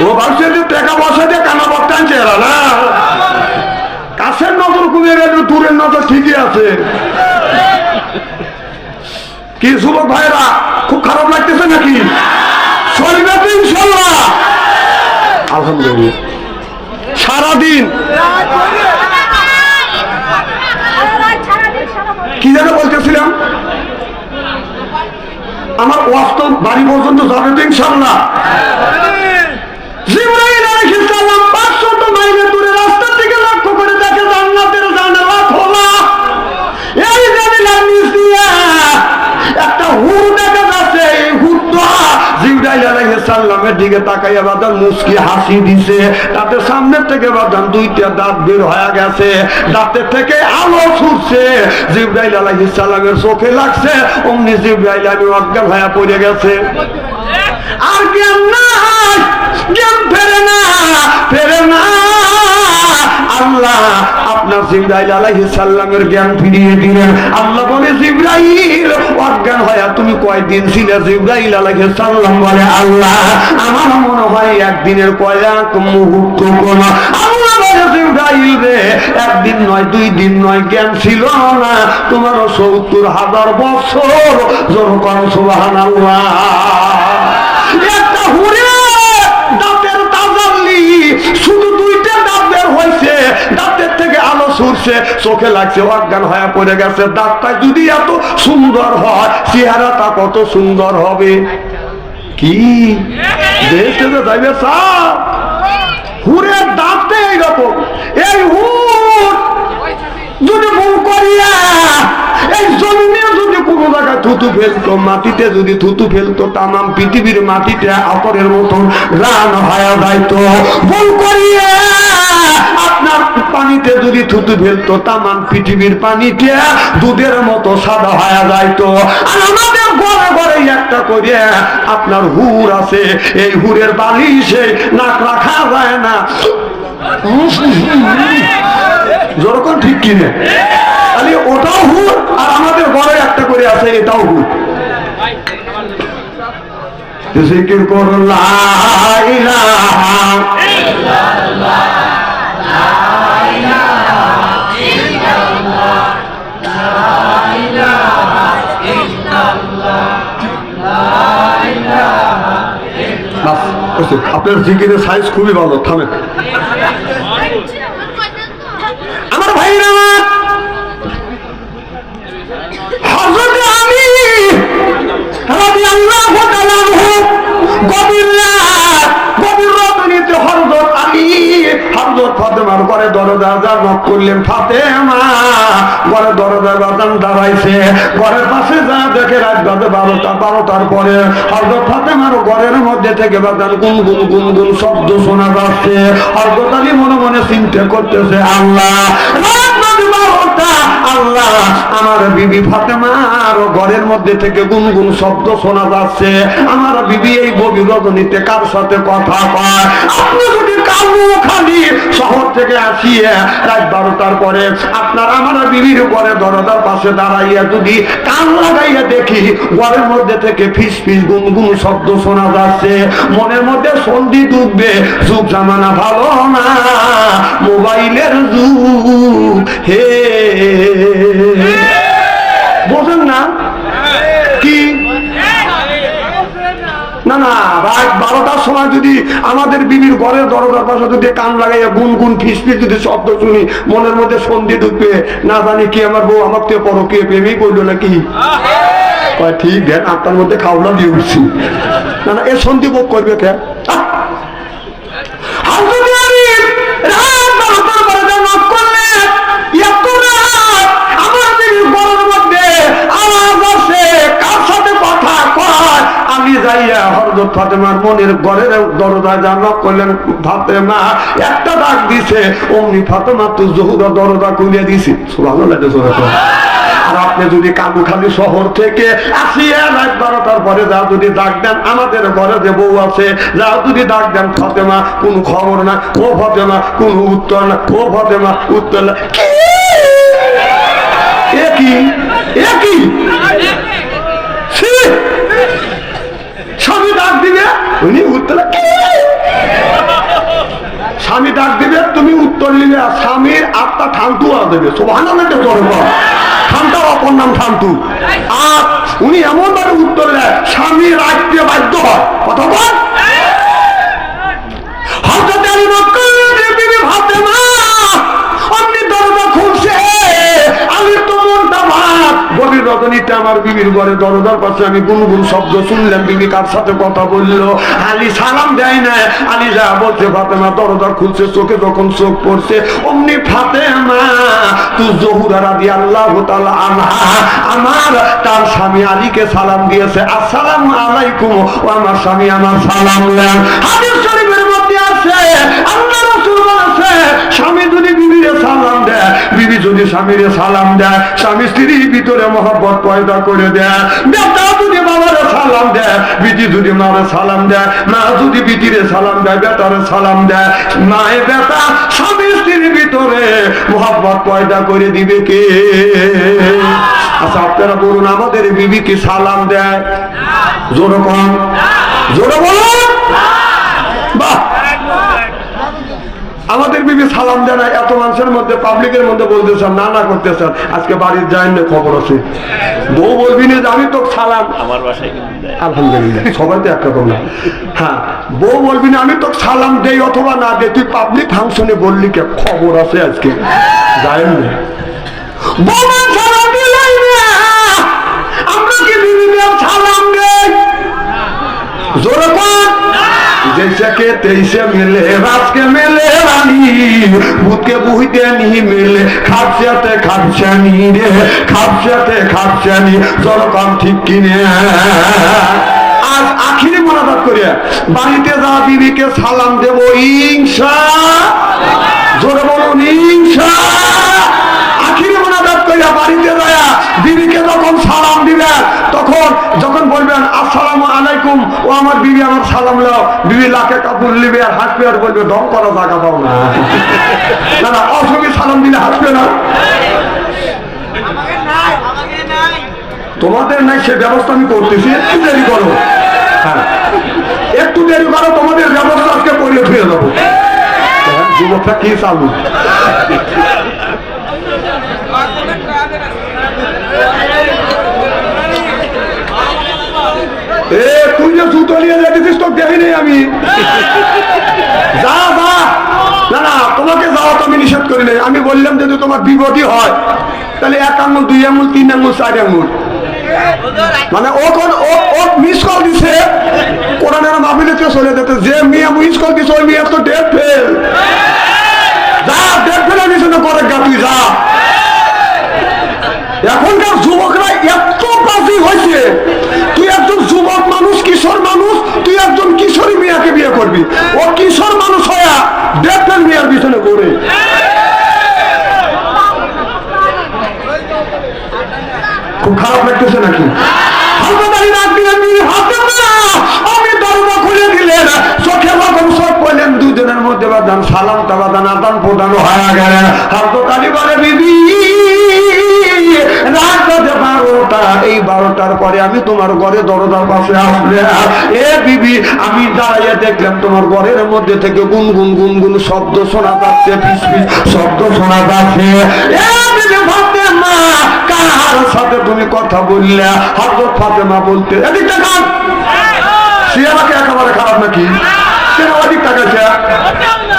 ও ভাবছে যে টাকা বসে দিয়ে কানা বক্তা আনছে এরা না। কাছের নজর কমে গেল, দূরের নজর ঠিকই আছে। কি যুবক ভাইরা খুব খারাপ লাগতেছে নাকি? চলবে তো ইনশাআল্লাহ? আলহামদুলিল্লাহ। সারাদিন কি যেন বলতেছিলাম, আমার ওয়াস্তব বাড়ি পর্যন্ত যাবে তো ইনশাআল্লাহ। জিবরাইল আলাইহিস সালাম 500 মাইল দূরে রাস্তা থেকে লক্ষ্য করে দেখে জান্নাতের জানালা খোলা। এই জানালার নিচ দিয়ে একটা হুর দেখা যাচ্ছে। এই হুরটা জিবরাইল আলাইহিস সালামের দিকে তাকাইয়া বাদান মুস্কি হাসি দিছে। তাতে সামনের থেকে বাদান দুইটা দাঁত বের হয়ে গেছে, দাঁতের থেকে আলো ছুটছে। জিবরাইল আলাইহিস সালামের চোখে লাগছে, অমনি জিবরাইল আমি অজ্ঞান হয়ে পড়ে গেছে। আর জ্ঞান নাই, জ্ঞান ফেরে না, ফেরে না। আল্লাহ আপনার জিবরাইল আলাইহিস সালামের জ্ঞান ফিরিয়ে দিলেন। আল্লাহ বলে জিবরাইল অজ্ঞান হয়ে তুমি কয়দিন ছিলে? জিবরাইল আলাইহিস সালাম বলে আল্লাহ আমার মনে হয় একদিনের কয়েক মুহূর্ত কোন। আল্লাহ বলে জিবরাইল রে একদিন নয়, 2 দিন নয়, জ্ঞান ছিল না তোমার 70,000 বছর। জোর করো সুবহানাল্লাহ। একটা হুরে দাঁতের তাজাল্লি, শুধু 2টা দাঁত বের হয়েছে, দাঁতের থেকে আলো ছুটছে, চোখে লাগছে, অজ্ঞান হয়ে পড়ে গেছে। দাঁতটা যদি এত সুন্দর হয়, চেহারাটা কত সুন্দর হবে। কি দেখতে তো যাইবে সব হুরের দাঁতটা এইরকম। এই হুর যদি ভুল করিয়া এই জমিনে যদি কোনো জায়গায় থুতু ফেলতো, মাটিতে যদি থুতু ফেলতো, তামাম পৃথিবীর মাটিতে আতরের মতন রান হয়ে যাইতো। ভুল করিয়া আপনার পানিতে যদি থুতু ফেলতো, তামাম পৃথিবীর পানিতে দুধের মতো সাদা হয়ে যাইতো। আর আমাদের ঘরে ঘরে একটা করে আপনার হুর আছে, এই হুরের বালিশে নাক রাখা যায় না। যেরকম ঠিক কিনে তাহলে ওটাও হুর, আর আমাদের ঘরে একটা করে আছে এটাও হুর। জিকির করো লা ইলাহা ইল্লাল্লাহ, লা ইলাহা ইল্লাল্লাহ, লা ইলাহা ইল্লাল্লাহ, লা ইলাহা আপনার জিকিরের সাইজ খুবই ভালো, থামেন। আমার ভাইরা হযরত আলী রাদিয়াল্লাহু তাআলা গভীর রজনীতে হযরত আলী হযরত ফাতেমার ঘরে দরজা নক করলেন। ফাতেমা ঘরে দরজা বাজান দাঁড়াইছে, ঘরের পাশে যা দেখে রাত বাজে 12টার পরে হযরত ফাতেমার ঘরের মধ্যে থেকে বাজান গুনগুন গুনগুন শব্দ শোনা যাচ্ছে। হযরত আলী মনে মনে চিন্তা করতেছে, আল্লাহ আল্লাহ আমার বিবি ফাতেমার ঘরের মধ্যে থেকে গুনগুন শব্দ শোনা যাচ্ছে, আমার বিবি এই গভীর রজনীতে কার সাথে কথা কয়? আপনি যদি খালি শহর থেকে আসিয়ে রাত 12টার পরে আপনার আমার বিবির ঘরে দরজার পাশে দাঁড়াইয়া যদি কান লাগাইয়া দেখি ঘরের মধ্যে থেকে ফিস ফিস গুনগুন শব্দ শোনা যাচ্ছে, মনের মধ্যে সন্ধি ডুববে। যুগ জামানা ভালো না, মোবাইলের যুগ। হে বোঝেন না কি? না না, রাত 12টার সময় যদি আমাদের বিবির ঘরের দরজার পাশে যদি কান লাগাইয়া গুনগুন ফিসফিস যদি শব্দ শুনি, মনের মধ্যে সন্ধি ঢুকবে। না জানি কি আমার বউ আমাকে পরকীয় প্রেমই করলো নাকি? ঠিক দেন, আপনার মধ্যে খাওয়া দিয়ে উঠছি। না না, এ সন্ধি ভোগ করবে কে? আমি যাইয়া হযরত ফাতেমার মনের ঘরের দরজায় নক করলেন। ফাতেমা একটা ডাক দিছে, অমনি ফাতেমা তো জহুরা দরজা খুলে দিছে। সুবহানাল্লাহ। আর আপনি যদি কালুখালী শহর থেকে আসিয়া রাত 12টার পরে যা যদি ডাক দেন, আমাদের ঘরে যে বউ আছে, যা যদি ডাক দেন, ফাতেমা কোন খবর না, ও ফাতেমা কোন উত্তর না, ও ফাতেমা উত্তর না। একই স্বামী ডাক দিবে, উনি উত্তর, স্বামী ডাক দিবে, তুমি উত্তর নিবে, স্বামীর আত্মা ঠান্টু দেবে। সুবহানাল্লাহ। ঠান্টার অপর নাম ঠান্টু। আর উনি এমন ভাবে উত্তর দেয়, স্বামী রাখতে বাধ্য হয়। কথা বল। হযরত আলী ফাতেমা অমনি দরজা খুলছে। আমি তো মনটা ভাত। গভীর রজনীতে আমার বিবির ঘরে দরজার পাশে আমি গুনগুন শব্দ শুনলাম। বিবি কার সাথে কথা বললো? আলী সালাম দেয় না। আলী যা বলছে, ফাতেমা দরজা খুলছে। চোখে যখন চোখ পড়ছে, অমনি ফাতেমা তুই জহুরা রাদিয়াল্লাহু তাআলা আনহা আমার তার স্বামী আলীকে সালাম দিয়েছে। আসসালামু আলাইকুম। ও আমার স্বামী আমার সালাম দেন। হাদিস শরীফের মধ্যে আছে, আল্লাহ রাসূল বলেছে, স্বামী যদি বিবিরে সালাম দেয়, বিবি যদি স্বামীরে সালাম দেয়, স্বামী স্ত্রীর ভিতরে মহব্বত পয়দা করে দেয়। বেটা যদি বাবারে সালাম দেয়, বিটি যদি মারে সালাম দেয়, মা যদি বিটিরে সালাম দেয়, বেটারে সালাম দেয়, মায়ে বেটা স্বামী স্ত্রীর ভিতরে মহব্বত পয়দা করে দিবে কে? আচ্ছা আপনারা বলুন, আমাদের বিবি কি সালাম দেয়? জোরে কম, জোরে বলুন। বাহ, আমাদের বিবি সালাম দেয় না। এত মানুষের মধ্যে, পাবলিকের মধ্যে বলতেছেন, না করতেছেন, আজকে বাড়ির যাই না, খবর আছে। বউ বলবি না যে আমি তো সালাম, আমার বাসায় আলহামদুলিল্লাহ সবাই তো একরকম না। হ্যাঁ, বউ বলবি না আমি তো সালাম দেই অথবা না দে, তুই পাবলিক ফাংশনে বললি কে? খবর আছে আজকে যাই না। আমরা কি বিবি সালাম দেই? জোরে কর। जैसे के तैसे मिले रात के मिले रानी भूत के बुहते नहीं मिले खापसाते खापसानी रे खापसानी जोर काम ठीक किने आज आखिरी मुनाजात करिया बाड़ीते जा बीबी के सालाम देबो इंशाअल्लाह जोर बोलुन इंशाअल्लाह आखिरी मुनाजात करिया बाड़ीते जाया बीबीके যখন সালাম দিবেন তখন যখন বলবেন আসসালামু আলাইকুম, ও আমার বিবি আমার সালাম লাও, বিবি লাখে কাপড় নিবে আর হাসবে আর বলবে দম করা জায়গা পাও না। না না, অসুখী সালাম দিলে হাসবে না। তোমাদের নাই সে ব্যবস্থা আমি করতেছি, একটু দেরি করো। হ্যাঁ, একটু দেরি করো, তোমাদের ব্যবস্থা আজকে করিয়ে ফিরে যাবো। যুবকটা কি চালু? তুই যে জুতো নিয়ে যেতেছিস তো দেখি দেই নাই আমি। যা যা, না না তোমাকে যাও তো আমি নিষেধ করি নাই। আমি বললাম যদি তোমার বিপদই হয় তাহলে 1 আঙ্গুল 2 আঙ্গুল 3 আঙ্গুল 4 আঙ্গুল, মানে ও মিস কল দিছে কোরআনের মাহফিলে চলে যেতে, যে মেয়ে মিস কল দিছে ওই মেয়ে তো ডেট ফেল। যা ডেট ফেলে দিছে না করে গা, তুই যা। এখনকার যুবকরা এত বাজি হয়েছে, তুই একজন যুবক মানুষ, কিশোর মানুষ, তুই একজন কিশোরী মেয়েকে বিয়ে করবি, ও কিশোর মানুষ হয়ে ডেট ফেল মেয়ের পিছনে ঘুরে। খুব খারাপ লাগতেছে নাকি? আমি দরজা খুলে দিলেন, চোখে যখন চোখ পড়লেন, দুজনের মধ্যে বাদান সালাম টাবাদান আদান প্রদান হয়ে গেলেন। হযরত আলী বলে, বিবি রাত বাজে 12টা, এই 12টার পরে আমি তোমার ঘরে দরজার পাশে আসলে, এ বিবি আমি দাঁড়িয়ে দেখলাম তোমার ঘরের মধ্যে থেকে গুনগুন গুনগুন শব্দ শোনা যাচ্ছে, ফিস ফিস শব্দ শোনা যাচ্ছে। এ বিবি ফাতেমা, কার সাথে তুমি কথা বললে? হযরত ফাতেমা বলতে, এদিক তাকান। সে আমাকে একেবারে খারাপ নাকি? কেন ওদিক তাকাচ্ছে?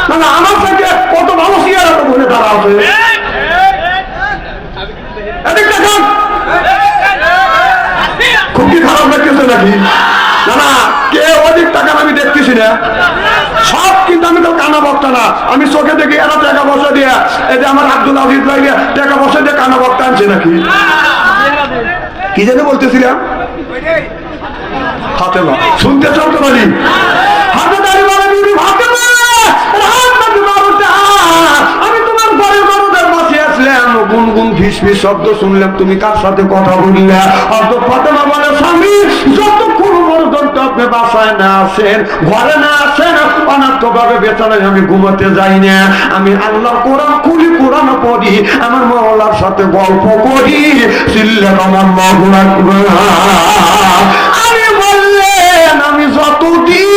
না না, আমার থেকে কত ভালো সিয়ারা তো বলে তারা আছে। এদিক তাকান। খুব কি খারাপ লাগতেছে নাকি? না না, কে ওদিক তাকান আমি দেখতেছি না সব, কিন্তু আমি তো কানা বক্তা না। আমি চোখে দেখি এরা টাকা পয়সা দিয়ে, এই যে আমার আব্দুল আজিজ ভাই টাকা পয়সা দিয়ে কানা বক্তা আনছে নাকি? কি জানি বলতেছিলাম? ফাতেমা শুনতে চাও তো বলি? আমি তোমার ঘরের দরজার পাশে আসলাম, গুনগুন ফিসফিস শব্দ শুনলাম, তুমি কার সাথে কথা বললে? হযরত ফাতেমা বলে, স্বামী যতক্ষণ পর্যন্ত আপনি বাসায় না আসেন, ঘরে না আসেন, অনার্থ ভাবে বেচারায় আমি ঘুমাতে যাই না। আমি আল্লাহর কোরআন খুলি, কোরআন পড়ি, আমার মওলার সাথে গল্প করি। চিল্লান আল্লাহু আকবার। আমি বললেন, আমি যতদিন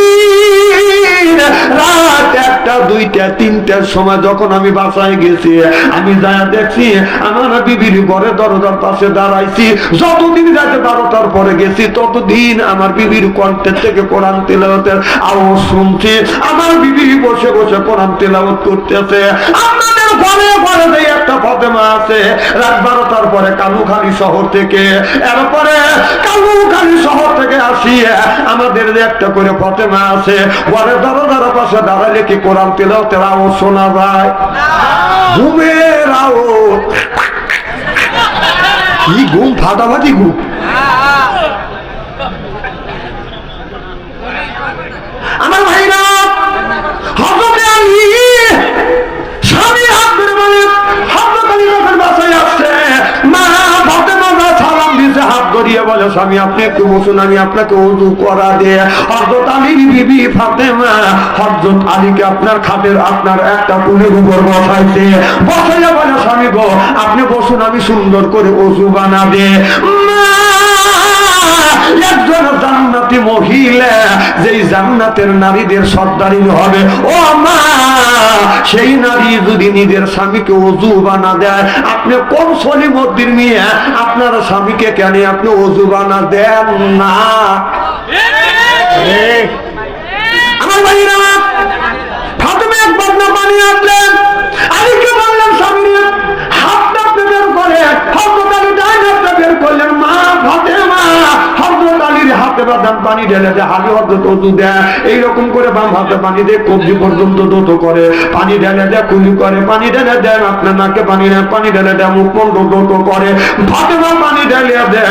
রাত 1টা 2টা 3টার সময় যখন আমি বাসায় গেছি, আমি যা দেখছি আমার বিবির ঘরে দরজার পাশে দাঁড়াইছি, যতদিন রাতে 12টার পরে গেছি ততদিন আমার বিবির কণ্ঠের থেকে কোরআন তেলাওয়াতের আওয়াজ শুনছি। আমার বিবি বসে বসে কোরআন তেলাওয়াত করতেছে। আমাদের ঘরে ঘরে যে একটা ফাতেমা আছে, রাত 12টার পরে কালুখালী শহর থেকে, এরপরে কালুখালী শহর থেকে আসিয়ে আমাদের যে একটা করে ফাতেমা আছে, ঘরে দরজার পাশে দাঁড়ালে কি কোরআন তেলাওয়াতের আওয়াজ শোনা যায়? ঘুমের আওয়াজ। কি ঘুম? ফাটাফাটি ঘুম। আমার ভাইরা, হযরত আলী স্বামী হাত ধরে বলে, হযরত আলী যখন বাসায় আসছে, মা ফাতেমা সালাম দিতে হাত ধরিয়ে বলে, স্বামী আপনি একটু বসুন, আমি আপনাকে ওযু করা দিয়ে। হযরত আলীর বিবি ফাতেমা হযরত আলীকে আপনার খাটের আপনার একটা টুলের উপর বসাইছে, বসাইয়া বলে, স্বামী গো আপনি বসুন, আমি সুন্দর করে ওযু বানাবে। একজন জান্নাতি মহিলা, যেই জান্নাতের নারীদের সর্দারিন হবে, ও মা সেই নারী যদি নিজের স্বামীকে ওযু বানা দেয়, আপনি কোন সলিমদ্দির নিয়ে আপনার স্বামীকে কেন আপনি ওযু বানা দেন না? আমার ভাইরা, ফাতেমা এক বদনা পানি আনলেন, আলীকে বললেন, স্বামী হাতটা বের করে। হযরত আলী ডান হাতটা বের করলেন, মা ফাতেমা হযরত আলীর হাতে বাদাম পানি ঢেলে দেয়, হাতে হযরত ওযু দেয়, এইরকম করে বাম হাতে পানি দিয়ে কবজি পর্যন্ত দোতো করে, পানি ঢেলে দেয়, কুলি করে, পানি ঢেলে দেয়, আপনার নাকে পানি নেয়, পানি ঢেলে দেয়, মুখ বন্ধ দোতো করে, ফাতেমা পানি ঢেলে দেয়,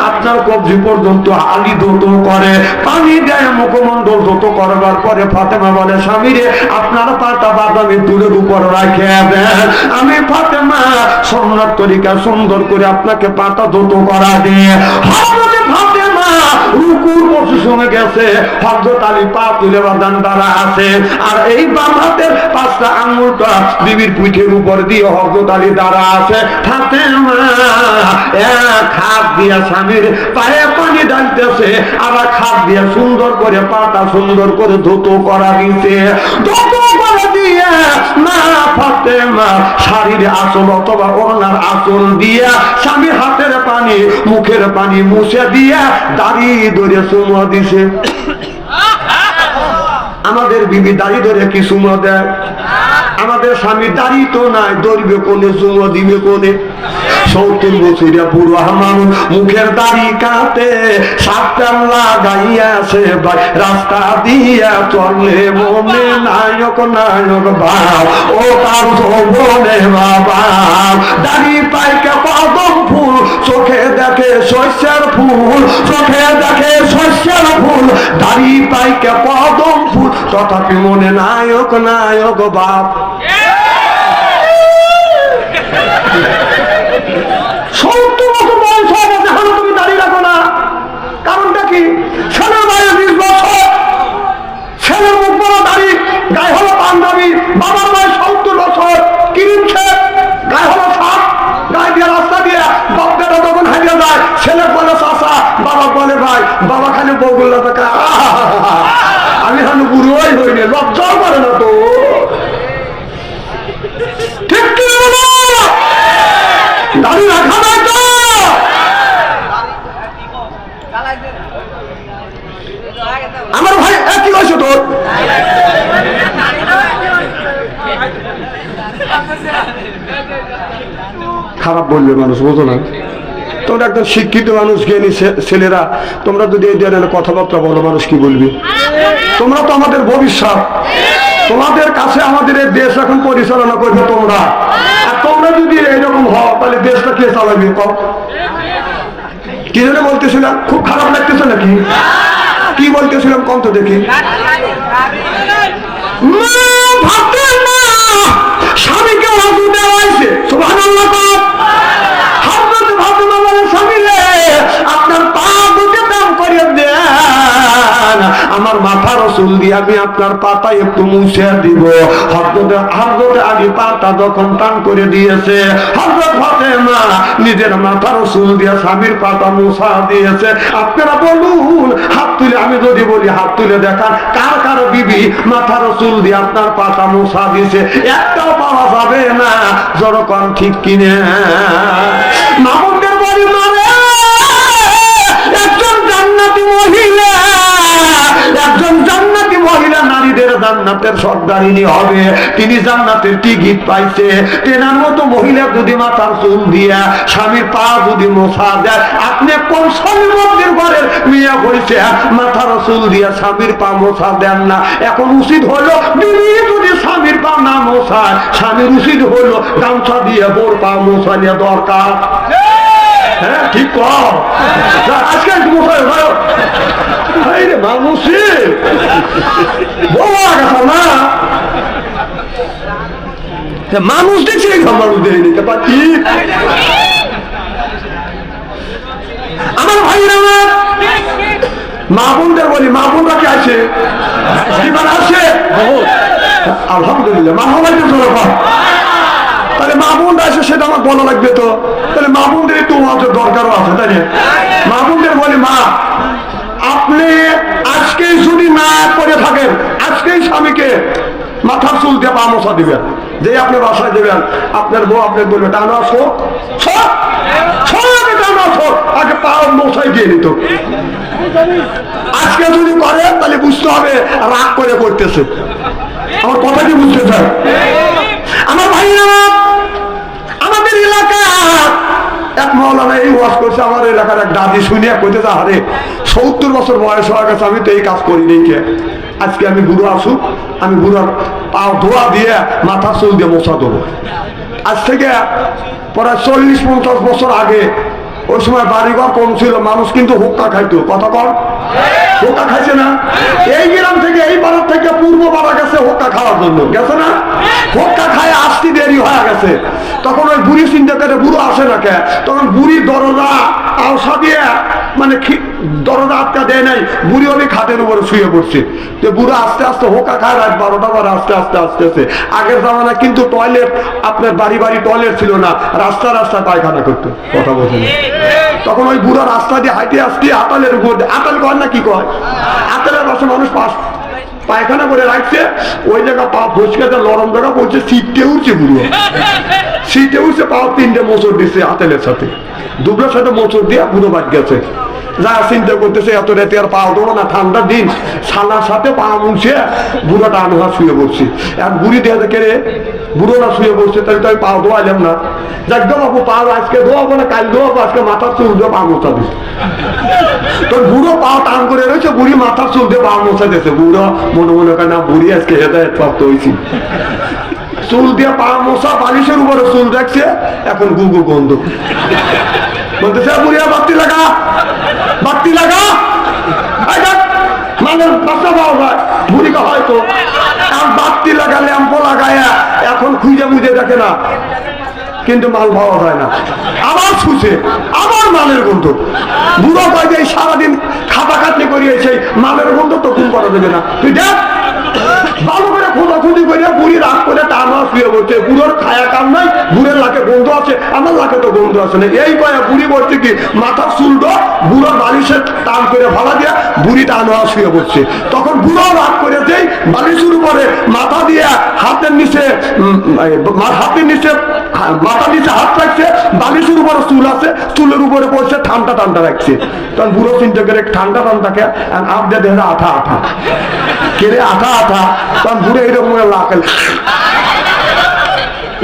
আপনার কবজি পর্যন্ত আলী দোতো করে, পানি দেয়, মুখমণ্ডল দোতো করবার পরে ফাতেমা বলে, স্বামী রে আপনার পাটা বাদামি তুলের উপর রাখে দেন, আমি ফাতেমা সুন্নাত তরিকা সুন্দর করে আপনাকে পাটা দোতো করা দিয়ে। হযরত ফাতেমা রুকুর পজিশনে গেছে, হযরত আলী পা তুলে বাদান দ্বারা আছে, আর এই বাম হাতের 5টা আঙ্গুলটা বিবির পিঠের উপর দিয়ে হযরত আলী দ্বারা আছে। ফাতেমা এক হাত দিয়ে স্বামীর পায়ে পানি ঢালতেছে, আবার হাত দিয়ে সুন্দর করে পাটা সুন্দর করে ধুতো করা দিতে, ধুতো করে দিয়ে মা ফাতেমা শাড়ির আঁচল অথবা ওড়নার আঁচল দিয়া স্বামীর হাতের পানি মুখের পানি মুছে দিয়া দাড়ি ধরে চুমো দিছে। আমাদের বিবি দাড়ি ধরে কি চুমো দেয়? আমাদের স্বামী দাড়ি তো নাই, ধরবে কোনে, চুমো দিবে কোনে? 70 বছরিয়া বুড়ো আমার মুখের দাড়ি কাটে, সাতটা গাইয়াছে ভাই রাস্তা দিয়া চলে, মনে নায়ক নায়ক ভাব ও তার যৌবনে বাবা। দাড়ি পাইকে কদম ফুল, চোখে দেখে শস্যের ফুল, চোখে দেখে শস্যের ফুল, দাড়ি পাইকে কদম ফুল, তথাপি মনে নায়ক নায়ক বাপ। 70 বছর বয়স হয়ে গেছে, এখনো তুমি দাঁড়িয়ে রাখো না, কারণটা কি? ছেলের বয়স 20 বছর, ছেলের মুখ বড় দাড়ি, গায়ে হলো পাঞ্জাবি, বাবার বয়স 70 বছর, কিনছে গায়ে হলো সাপ, গায়ে দিয়ে রাস্তা দিয়ে বাপটা তখন হারিয়ে যায়, ছেলে বলে চাচা, বাবা বলে ভাই, বাবা খালি বগুল্লা থাকে, আমি এখনো বুড়োই হইনি, লজ্জাও করে না তো, ঠিক কি বলো? দাড়ি রাখা নাই তো? আমার ভাই কি কইছো তোর? খারাপ বলবে মানুষ, বোঝো না? তোমরা একদম শিক্ষিত মানুষ, জ্ঞানী ছেলেরা, তোমরা যদি এই ধরনের কথাবার্তা বলো, মানুষ কি বলবে? তোমরা তো আমাদের ভবিষ্যৎ, তোমাদের কাছে আমাদের এই দেশ এখন পরিচালনা করবে তোমরা, আর তোমরা যদি এইরকম হও তাহলে দেশটা কে চালাবে? কি জন্য বলতেছিলাম? খুব খারাপ লাগতেছে নাকি? কি বলতেছিলাম কম তো দেখি। স্বামীকে হাজু দেওয়া হয়েছে, সুবহানাল্লাহ। আপনার পা দুটো দাম করে দেন, আমার মাথার চুল দিয়ে আমি আপনার পাতা একটু মুছে দিব। হযরত আলী পাতা যখন টান করে দিয়েছে, হযরত ফাতেমা নিজের মাথার চুল দিয়ে স্বামীর পাতা মুছা দিয়েছে। আপনারা বলুন, হাত তুলে, আমি যদি বলি হাত তুলে দেখান, কার কার বিবি মাথার চুল দিয়ে আপনার পাতা মুছা দিয়েছে? একটাও পাওয়া যাবে না। যখন ঠিক কিনে মাহমুদের বাড়ি মানে একজন জান্নাতি মহিলা, একজন জান্নাতি মহিলা নারীদের জান্নাতের সর্দারিনী হবে, তিনি জান্নাতের টিকিট পাইছে। তেনার মতো মহিলা যদি মাথার চুল দিয়া স্বামীর পা যদি মোছা দেয়, আপনি কোন স্বামীর ঘরের মেয়ে হয়েছে মাথার চুল দিয়া স্বামীর পা মোছা দেন না? এখন উচিত হলো যদি স্বামীর পা না মোছায়, স্বামীর উচিত হলো গামছা দিয়ে বোর পা মোছানো দরকার। হ্যাঁ ঠিক কর, আজকে একটু মোছায় ভালো মানুষই না, মানুষ দেখছি মানুষ দেয়নি পাচ্ছি। আমার ভাইরা মা বোনদের বলি, মা বোনরা কি আছে? আছে আলহামদুলিল্লাহ, মা হবাই তো জনগণ। তাহলে মা বোনরা আছে, সেটা আমার বলা লাগবে তো। তাহলে মা বোনদের একটু দরকারও আছে, তাই না? মা বোনদের বলি, মা আপনি আজকেই যদি না করে থাকেন, আজকেই স্বামীকে মাথার চুল দিয়ে পা মোছা দিবেন, যে আপনি বাসায় দেবেন, আপনার বউ আপনাকে বলবে টানো আসো, আগে পা মোছাই দিয়ে নিত। আজকে যদি করে তাহলে বুঝতে হবে রাগ করে করতেছে। আমার কথা কি বুঝতে চাই? আমার ভাইরা, আমাদের এলাকা এক মৌলানা এই ওয়াজ করছে, আমার এলাকার এক দাদি শুনিয়া কইতে, আরে 70 বছর বয়স হয়ে গেছে, আমি তো এই কাজ করি নাই, কে আজকে আমি বুড়ো আসুক, আমি বুড়োর পা ধোয়া দিয়ে মাথা চুল দিয়ে মোছা দেবো। আজ থেকে প্রায় 40-50 বছর আগে, ওই সময় বাড়িঘর কম ছিল, মানুষ কিন্তু হুক্কা খাইতো। কথা কর, হুক্কা খাইছে না? এই গ্রাম থেকে, এই পাড়ার থেকে পূর্ব পাড়া গেছে হুক্কা খাওয়ার জন্য, গেছে না? হুক্কা খায় আসতে দেরি হয়ে গেছে। তখন ওই বুড়ি চিন্তা করে, বুড়ো আসে না কে, তখন বুড়ির দরজা আওসা দিয়ে, মানে দরজা আটকা দেয় নাই, বুড়ি ওই খাটের উপরে শুয়ে পড়ছে। তো বুড়ো আস্তে আস্তে হোকা খায়, রাত 12টা পরে আস্তে আস্তে আসতেছে। আগের জামানা কিন্তু টয়লেট, আপনার বাড়ি বাড়ি টয়লেট ছিল না, রাস্তা রাস্তা পায়খানা করতো। কথা বলছেন? তখন ওই বুড়ো রাস্তা দিয়ে হাইটে আসতে আতালের উপর, আতাল কয় না কি কয়, আতালের পাশে মানুষ পায়খানা করে রাখছে, ওই জায়গা পা ফসকে নরম জায়গা পড়ছে, সিটে উঠছে, বুড়ো সিটে উঠছে, পা 3টে মোচড় দিচ্ছে আতেলের সাথে, দুবলার সাথে মোচড় দিয়ে বুড়ো বাদ গেছে। যা চিন্তা করতেছে এত রাতে আর পাও দেবো না, ঠান্ডার দিন, ছানার সাথে পা মুছে বুড়োটা আনোহা শুয়ে পড়ছি। এক বুড়ি দেয়া দেখে রে বুড়োটা শুয়ে পড়ছে, তাই তো আমি পাও ধোয়াইলাম না। যাক বাবু পা আজকে ধোয়াবো না, কাল ধোয়াবো, আজকে মাথার চুল দিয়ে পা মোছা দিস। তোর বুড়ো পা টান করে রয়েছে, বুড়ি মাথার চুল দিয়ে পা মোছা দিয়েছে। বুড়ো মনে মনে করে না বুড়ি আজকে হেদায়েত প্রাপ্ত হয়েছি। চুল দিয়ে পা মোছা, বালিশের উপরে চুল রাখছে, এখন গুগু গন্ধ। বলতেছে বুড়িয়া বাতি লাগা, বাতি লাগা, মালের বাচ্চা পাওয়া যায়। বুড়িকে হয়তো বাতি লাগা, ল্যাম্প লাগায় এখন খুঁজে বুঝে দেখে না, কিন্তু মাল পাওয়া যায় না। আবার ছুঁছে, আবার মালের গন্ধ। বুড়ো কয় যে সারাদিন খাতা খাটনি করিয়েছে, মালের গন্ধ তো খুন করা দেবে না, তুই দেখ। ভালো করে খোঁজাখুঁজি করে বুড়ি রাগ করে টানা শুয়ে বলছে, বুড়োর খায়া কাম নাই, বুড়ের লাখে গন্ধ আছে, আমার লাখে তো গন্ধ আছে না। এই কয়ে বুড়ি বলছে কি মাথার চুলটা বুড়োর বালিশের টান করে ভালা দিয়া বুড়ি টানা শুয়ে বলছে। তখন বুড়ো রাগ করে দেই বালিশের উপরে মাথা দিয়ে হাতের নিচে মাথার নিচে হাত রাখছে, বালিশের উপরে চুল আছে, চুলের উপরে পড়ছে, ঠান্ডা ঠান্ডা রাখছে। তখন বুড়ো চিন্তা করে ঠান্ডা ঠান্ডাকে আপ দিয়ে দেখে আঠা আঠা কেড়ে আঠা আঠা। তখন বুড়ো এইরকম লাগাল,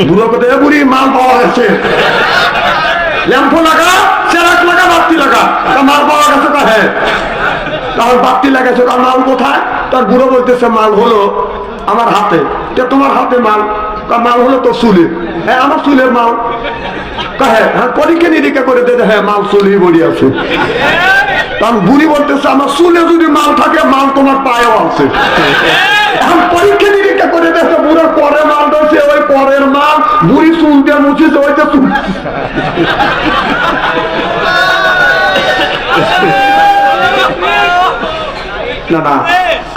বুড়ো কোথায় বুড়ি মাল পাওয়া গেছে, ল্যাম্পো লাগা, চেরাক লাগা, বাতি লাগা, মাল পাওয়া গেছে। হ্যাঁ, তখন বাতি লাগাইছে, তার মাল কোথায়? তার বুড়ো বলতেছে মাল হলো আমার হাতে। তোমার হাতে মাল? মাল হলো তো চুলে। হ্যাঁ, আমার চুলের মাল। হ্যাঁ, পরীক্ষা নিরীক্ষা করে দেবে, হ্যাঁ মাল চুলেই বড়ি আছে। তখন বুড়ি বলতেছে আমার চুলে যদি মাল থাকে, মাল তোমার পায়েও আছে। এখন পরীক্ষা নিরীক্ষা করে দেখছে বুড়োর পরে মাল রয়েছে, ওই পরের মাল বুড়ি চুল দিয়ে মুছিছে, ওইটা চুল। না না,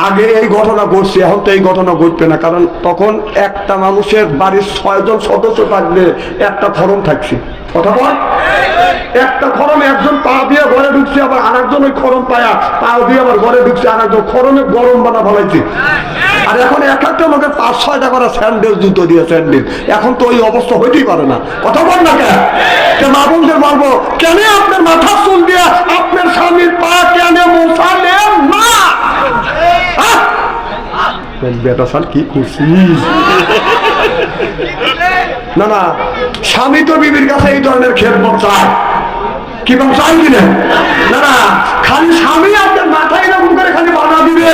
আগে এই ঘটনা ঘটছে, এখন তো এই ঘটনা ঘটবে না, কারণ তখন একটা মানুষের বাড়ির 6 জন সদস্য থাকলে একটা খরম থাকছে। কথা বল, একটা খরম একজন পা দিয়ে ঘরে ঢুকছে, আবার আরেকজন ওই খরম পায়া পা দিয়ে আবার ঘরে ঢুকছে, আরেকজন খরমে গরম বানা ফলাইছে। আর এখন এক একটা লোকের 5-6টা করে স্যান্ডেল, জুতো দিয়ে স্যান্ডেল। এখন তো ওই অবস্থা হইতেই পারে না। কথা বল না কেন? মা বোনদের বলবো, কেন আপনার মাথা চুল দিয়ে আপনার স্বামীর পা কেন মোছালেন না? বেটা সাল কি খুশি না না, স্বামী তো বিবির কাছে এই ধরনের খেদমত চায়, কি চাই কিনা? না না, খালি স্বামী আপনার মাথায় এরকম করে খালি বাধা দিবে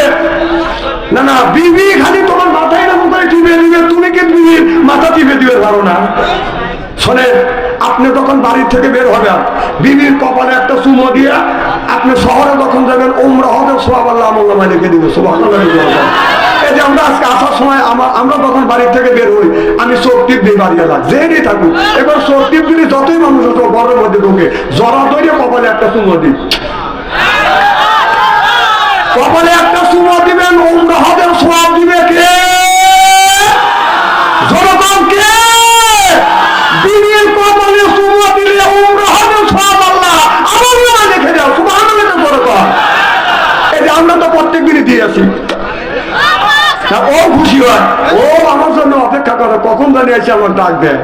না, না বিবি খালি তোমার মাথায় এরকম করে টিপে দিবে, তুমি কি বিবির মাথা টিপে দিবে পারো না? শোনে, আপনি যখন বাড়ির থেকে বের হবেন, বিবির কপালে একটা চুমো দিয়ে আপনি শহরে যখন যাবেন, ওমরা হবে সোয়াব আল্লাহ আমল্লাহ লিখে দিবে। সুবহানাল্লাহ। এই যে আমরা আজকে আসার সময় আমরা যখন বাড়ির থেকে বের হই, আমি চোখ টিপ দিয়ে বাড়ি এলাম, যেই থাকুক, এবার চোখ টিপ দিলে যতই মানুষ হতো ঘরের মধ্যে ঢুকে জড়া ধরে কপালে একটা চুমো দিই, কপালে একটা চুমো দিবেন, ওমরা হবে সোয়াব দিবে কে? জনগণ কে? বিবির কপালে চুমো দিলে ওমরা হবে সোয়াব আল্লাহ আমল্লাহ লিখে দাও। সুবহানাল্লাহ। এই যে আমরা তো প্রত্যেকদিনই দিয়ে আসি, ও খুশি হয়, ও আমার জন্য অপেক্ষা করে কখন জানিয়েছে আমার ডাক দেয়।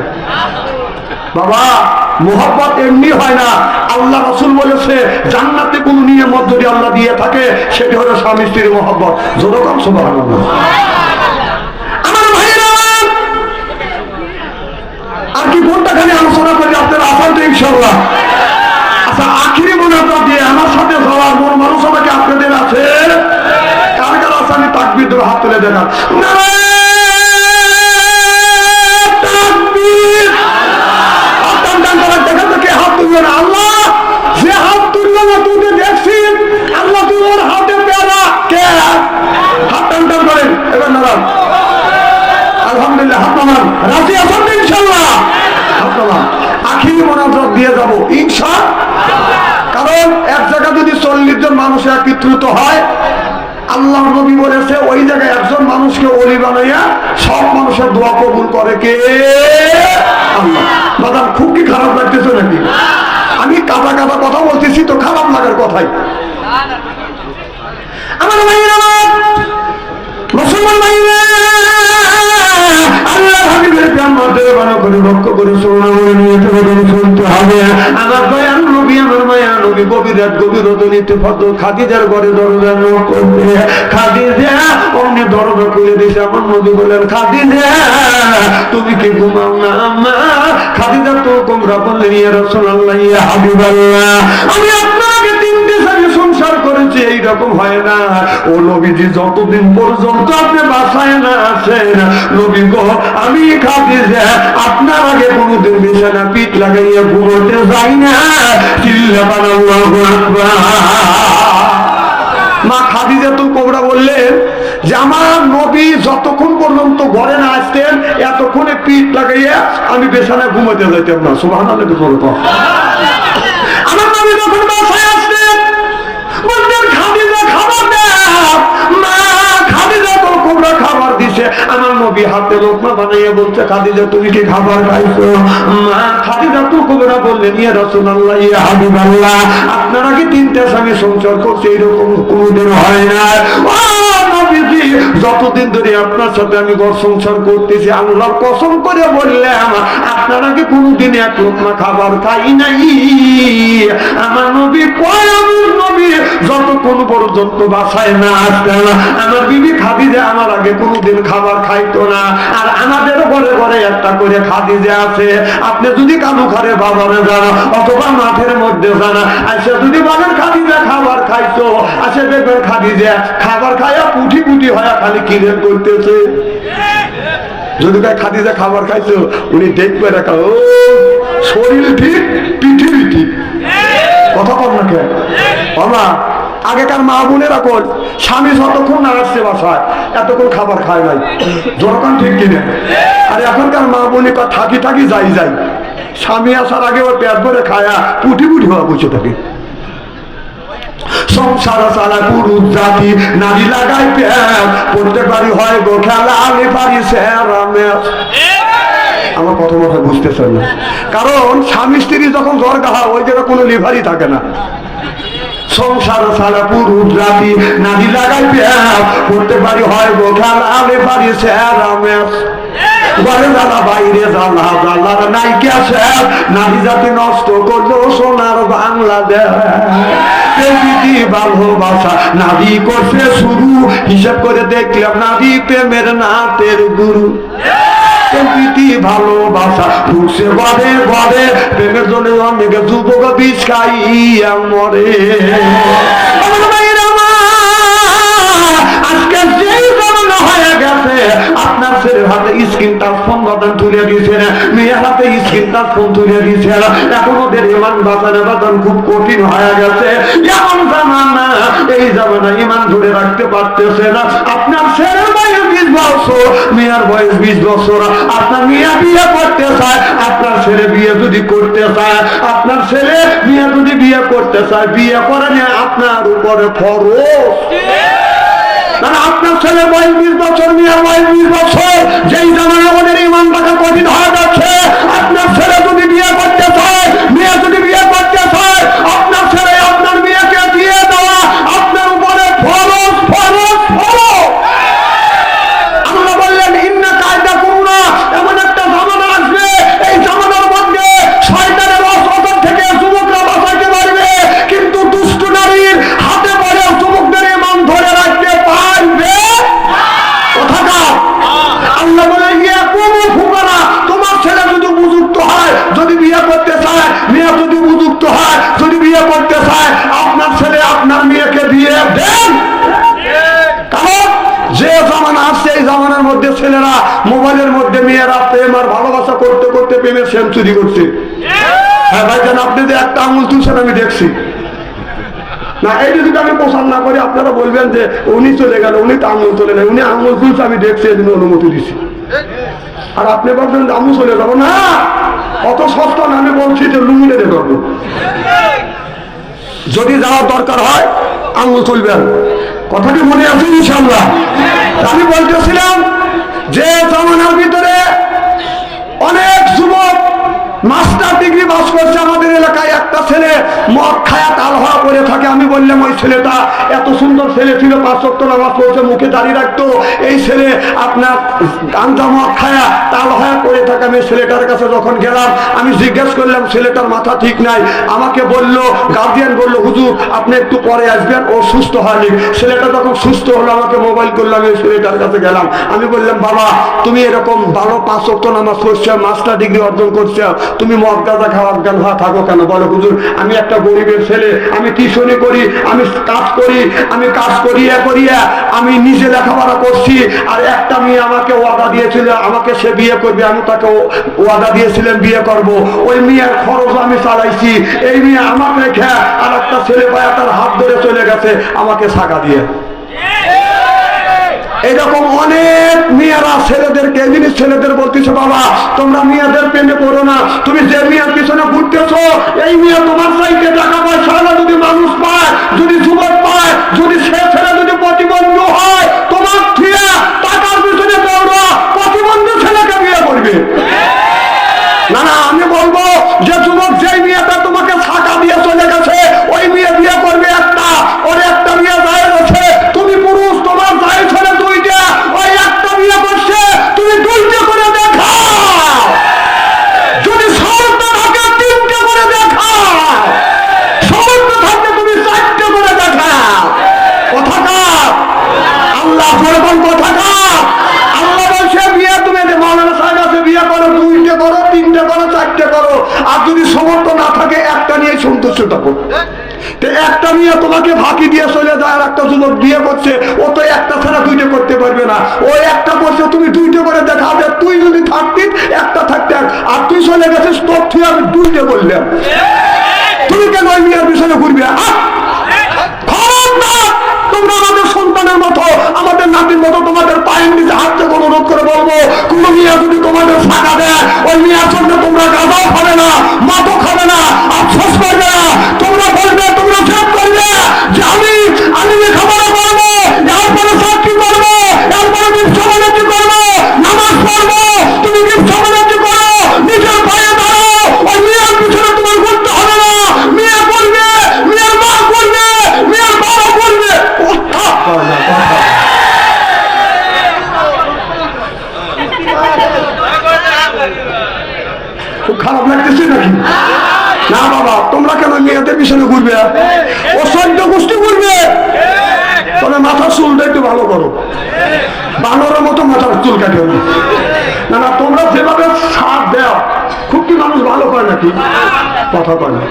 বাবা, মোহাব্বত এমনি হয় না। আল্লাহ রাসূল বলেছে জান্নাতে কোন নিয়ামত যদি আল্লাহ দিয়ে থাকে, সেটি হলো স্বামী স্ত্রীর মোহাব্বত। যেরকম সুবহানাল্লাহ। আমার ভাইরা, আর কি কোনটা খালি আলোচনা করি, আপনারা আছেন তো ইনশাআল্লাহ? আচ্ছা, আখিরি মোনাজাত দিয়ে আমার সাথে যাওয়ার মন মানুষটা কি আপনাদের আছে? কার কার আছে? আমি তাকবীর দেব, হাত তুলে দেখান। আল্লাহ যে হাত তুললো না, তুই দেখছি আল্লাহ তুই ওর হাতে পেয়ারা কে? হাত টান টান করেন, এবার নারান। আলহামদুলিল্লাহ, হাত নামান। রাজি আছেন ইনশাআল্লাহ? হাত নামান। আখিরি মোনাজাত দিয়ে যাবো ইনশাআল্লাহ। কারণ এক জায়গায় যদি 40 জন মানুষ একত্রিত হয়, আল্লাহ নবী বলেছে ওই জায়গায় একজন মানুষকে ওলি বানাইয়া সব মানুষের দোয়া কবুল করে কে? আল্লাহ। বাদাম খুব কি খারাপ লাগতেছে নাকি? আমি কাদা কাদা কথা বলতেছি তো খারাপ লাগার কথাই। আমার ভাইরা, মুসলমান ভাইরা, আল্লাহ হাবিবের প্রেম মর্যাদা বানা করে রক্ষা করে শুনতে হবে। আমার দয়াল নবী নবী আমার মায়া নবী গভীর রাত গভীর রজনীতে ফটো খাদিজার ঘরে দরজা নক করবে। খাদিজা অমনি দরজা খুলে দিয়েছে। আমার নবী বলেন, খাদিজা তুমি কি ঘুমাও না? আম্মা খাদিজা তো কোমরা বললেন, ইয়া রাসূলুল্লাহ ইয়া হাবিবাল্লাহ, আমি আপনাকে 3টে সালে সংসার করেছি, এইরকম হয় না। ও নবীজি, যতদিন পর্যন্ত আপনি বাসায় না আসেন নবী গো, আমি খাদিজা আপনার আগে কোনোদিন বিছানা পিঠ লাগাইয়া ঘুমোতে যাই না। চিল্লাবেন আল্লাহু আকবার। মা খাদিজা তো কোবরা বললেন যে আমার নবী যতক্ষণ পর্যন্ত ঘরে না আসতেন এতক্ষণে পিঠ লাগাইয়া আমি বিছানায় ঘুমোতে যাইতাম না। সুবহানাল্লাহ বলতো। আমার নবী যখন বাসায় আসতেন বলতেন, খাদিজা খাবার দাও। মা খাদিজা তো কোবরা খাবার দিছে। আমার নবী হাতে লোকমা বানাইয়া বলছে, খাদিজা তুমি কি খাবার খাইছো? মা খাদিজা তো কোবরা বললেন, ইয়া রাসূলুল্লাহ ইয়া হাবিবাল্লাহ, আপনারা কি 3টে স্বামী সংসার করছে, এরকম কোনদিন হয় না। যতদিন ধরে আপনার সাথে আমি ঘর সংসার করতেছি, আল্লাহর কসম করে বললাম আপনারা কি কোনদিন এক লোকমা খাবার খাই নাই। আমার নবী কয়, আমার নবী যতক্ষণ পর্যন্ত বাসায় না আসতেন আমার বিবি খাদিজা আমার আগে কোনদিন খাবার খাইতো না। আর আমাদের ঘরে ঘরে একটা করে খাদিজা আছে। আপনি যদি কালু ঘরে বাজারে যান অথবা মাঠের মধ্যে যান, আসে যদি বলেন খাদিজা খাবার খাইতো, আসে দেখবেন খাদিজা খাবার খাইয়া পুঠি পুঠি হয়ে খালি কিনে করতেছে। যদি খাদিজা খাবার খাইছো, উনি দেখবে রাখা, ও শরীর ঠিক পৃথিবী ঠিক। কথা বল না কেন? বাবা আগেকার মা বোনেরা কল স্বামী যতক্ষণ না আসছে বাসায় এতক্ষণ খাবার খায় নাই, যখন ঠিক কিনে। আর এখনকার মা বোনে থাকি থাকি যাই যাই, স্বামী আসার আগে ওর পেট ভরে খায়া পুটি পুটি হওয়া বসে থাকে। সংসার চালা পুরুষ জাতি, নারী লাগাই পেট, পড়তে পারি হয় গো খেলা, আমি পারি স্যারামে। আমার কথা মাথায় বুঝতেছেন না? কারণ স্বামী স্ত্রী যখন দরকার হয় ওই জায়গায় কোনো লিভারই থাকে না। সংসার ছাড়া পুরুষ জাতি, নারী লাগাই পেট, পড়তে পারি হয় গো খেলা, আমি পারি স্যারামে। ঘরে জ্বালা বাইরে জ্বালা, জ্বালার নাইকা শেষ, নারী জাতি নষ্ট করলো সোনার বাংলাদেশ। ভালোবাসা নারী করছে শুরু, হিসাব করে দেখলাম নারী প্রেমের নাতের গুরু। ভালোবাসা ঢুকছে ঘরে ঘরে, প্রেমের জন্য অনেক যুবক বিষ খাইয়া মরে। আজকে যেই জমানা হয়ে গেছে, আপনার ছেলের হাতে স্ক্রিন টাচ ফোন বাটন তুলে দিয়েছেন, মেয়ের হাতে স্ক্রিন টাচ ফোন তুলে দিয়েছেন। এখন ওদের ইমান বাঁচানো বাঁচান খুব কঠিন হয়ে গেছে। এমন জামানা, এই জামানা ইমান ধরে রাখতে পারতেছে না। আপনার ছেলের বয়স 20 বছর, মেয়ের বয়স 20 বছর। আপনার মেয়ে বিয়ে করতে চায়, আপনার ছেলে বিয়ে যদি করতে চায়, আপনার ছেলে মেয়ে যদি বিয়ে করতে চায়, বিয়ে করে নিয়ে আপনার উপরে ফরজ। আপনার ছেলে বয়স 20 বছর, মেয়ের বয়স 20 বছর, যেই জামানা আমাদের ইমান রাখা কঠিন হয়ে যাচ্ছে। আপনার ছেলে যদি বিয়ে করতে চায়, মেয়ে যদি বিয়ে করতে চায়, আপনার ছেলে আপনার মেয়েকে দিয়ে দেওয়া আপনার উপরে ফরজ ফরজ ফরজ। আমরা বললেন ইন্না কায়দা করুনা, এমন একটা জামানা আসবে, এই জামানার মধ্যে শয়তানের অসতন থেকে যুবকরা বাঁচাইতে পারবে, কিন্তু দুষ্ট নারীর হাতে পড়ে যুবকদের ইমান ধরে রাখতে পারবে। আল্লাহ বলে গিয়ে কোনো ফুকারা, তোমার ছেলে যদি উপযুক্ত হয়, যদি বিয়ে করতে চায়, মেয়ে যদি উপযুক্ত হয়, যদি বিয়ে করতে চায়, আপনার ছেলে আপনার মেয়েকে দিয়ে দেন। কারণ যে জামানা আসছে, এই জামানার মধ্যে ছেলেরা মোবাইলের মধ্যে মেয়েরা প্রেম আর ভালোবাসা করতে করতে প্রেমের সেঞ্চুরি করছে। হ্যাঁ ভাইজান, আপনি যে একটা আঙুল তুলছেন আমি দেখছি না, এই যদি আমি প্রচার না করি আপনারা বলবেন যে উনি চলে গেল, উনি তো আঙুল চলে নেই, উনি আঙুল তুলছে আমি দেখছি, এদিন অনুমতি দিছি। আর আপনি বলবেন আমি চলে যাবো না, অত সস্তা না। আমি বলছি যে লুঙ্গিনে দেখবো, যদি যাওয়ার দরকার হয় আঙুল তুলবেন। কথা কি মনে আছে? ইনশাআল্লাহ। আমি বলতেছিলাম যে জামানার ভিতরে অনেক যুবক মাস্টার ডিগ্রি পাস করছে। আমাদের এলাকায় একটা ছেলে মদ খায়া তাল হওয়া পড়ে থাকে। আমি বললাম ওই ছেলেটা এত সুন্দর ছেলে ছিল, 5 ওয়াক্ত নামাজ পড়ছে, মুখে দাঁড়িয়ে রাখতো, এই ছেলে আপনার গাঁজা মদ খায়া তাল হওয়া পড়ে থাকে। আমি ছেলেটার কাছে যখন গেলাম আমি জিজ্ঞেস করলাম ছেলেটার মাথা ঠিক নাই। আমাকে বলল, গার্জিয়ান বলল, হুজুর আপনি একটু পরে আসবেন, ও সুস্থ হয়নি। ছেলেটা যখন সুস্থ হলো আমাকে মোবাইল করলাম, এই ছেলেটার কাছে গেলাম। আমি বললাম, বাবা তুমি এরকম ভালো 5 ওয়াক্ত নামাজ পড়ছো, মাস্টার ডিগ্রি অর্জন করছো, তুমি মদ গাঁজা খাওয়া অজ্ঞান হওয়া থাকো কেন? বলো, হুজুর আমি একটা গরিবের ছেলে, আমি টিউশনি করি, আমি কাজ করিয়া আমি নিজে লেখাপড়া করছি। আর একটা মেয়ে আমাকে ওয়াদা দিয়েছিল, আমাকে সে বিয়ে করবে, আমি তাকে ওয়াদা দিয়েছিলাম বিয়ে করব। ওই মেয়ের খরচ আমি চালাইছি। এই মেয়ে আমাকে রেখে আর একটা ছেলে পায়া তার হাত ধরে চলে গেছে আমাকে ছাকা দিয়ে। এরকম অনেক মেয়েরা ছেলেদেরকে, এমনি ছেলেদের বলতেছে, বাবা তোমরা মেয়েদের প্রেমে পড়ো না, তুমি যে মেয়ের পিছনে ঘুরতেছো এই মেয়ে তোমার চাইতে টাকা পয়সা না, যদি মানুষ পায়, যদি যুবক পায়, যদি সে ছেলে যদি প্রতিবন্ধী হয়, তোমার থেকে টাকার পিছনে দৌড়া, প্রতিবন্ধী ছেলেকে বিয়ে করবে না। না, আমি বলবো যে যুবক যেই মেয়েটা তোমাকে ছাকা দিয়ে চলে গেছে ওই মেয়ে বিয়ে করবে একটা, ওর একটা মেয়ে যায় গেছে, তুমি পুরুষ তোমার যায় ছেলে দুইটা, ওই একটা বিয়ে করছে, তুমি দুইটা করে দেখাও, যদি সমর্থ থাকে 3টে করে দেখাও, সমর্থ থাকলে তুমি 4টে করে দেখাও। কথাকার আল্লাহ বলবেন, কথাকার আল্লাহ বলছে বিয়ে তুমি মৌলানা সাহেব আছে বিয়ে করো, 2টে করো, 3টে করো, 4টে করো, আর যদি সমর্থ না থাকে একটা নিয়ে সন্তুষ্ট থাকো। একটা মেয়ে তোমাকে ফাঁকি দিয়ে চলে যায়, আর একটা যুবক বিয়ে করছে, ও তো একটা ছাড়া 2টে করতে পারবে না, ও একটা করছে, তুমি 2টে করে দেখা যে তুই যদি থাকতিস একটা থাকতে, আর তুই চলে গেছিস তোর থেকে আমি 2টে বললাম, তুমি কেন ওই মেয়ের পিছনে ঘুরবে? তোমরা আমাদের সন্তানের মতো, আমাদের নাতির মতো তোমাদের পায়ের নিচে হাত থেকে অনুরোধ করে বলবো, কোন মেয়ে যদি তোমাদের ফাঁকা দেয় ওই মেয়ের জন্য তোমরা গাঁজাও খাবে না, মাথও খাবে না, আফসোস করবে না, তোমরা বলবে, তোমরা চেক করবে যে আমি লেখাপড়া করবো, এরপরে চাকরি করবো, এরপরে ব্যবসা-বাণিজ্য করবো, নামাজ পড়বো, তুমি ব্যবসা-বাণিজ্য করো, নিজের পায়ে দাঁড়াও, ওই মেয়ের পিছনে তোমার ঘুরতে হবে না, মেয়ে করবে, মেয়ের মা করবে, মেয়ের বাবা করবে। খুব খারাপ লাগতেছে নাকি? না বাবা, তোমরা কেন মেয়েদের পিছনে ঘুরবে? অসহ্য গোষ্ঠী ঘুরবে। তবে মাথার চুলটা একটু ভালো করো, বানরের মতো মাথার চুল কাটে না। না, তোমরা যেভাবে সাথ দেও, খুব কি মানুষ ভালো করে নাকি? কথা কয় না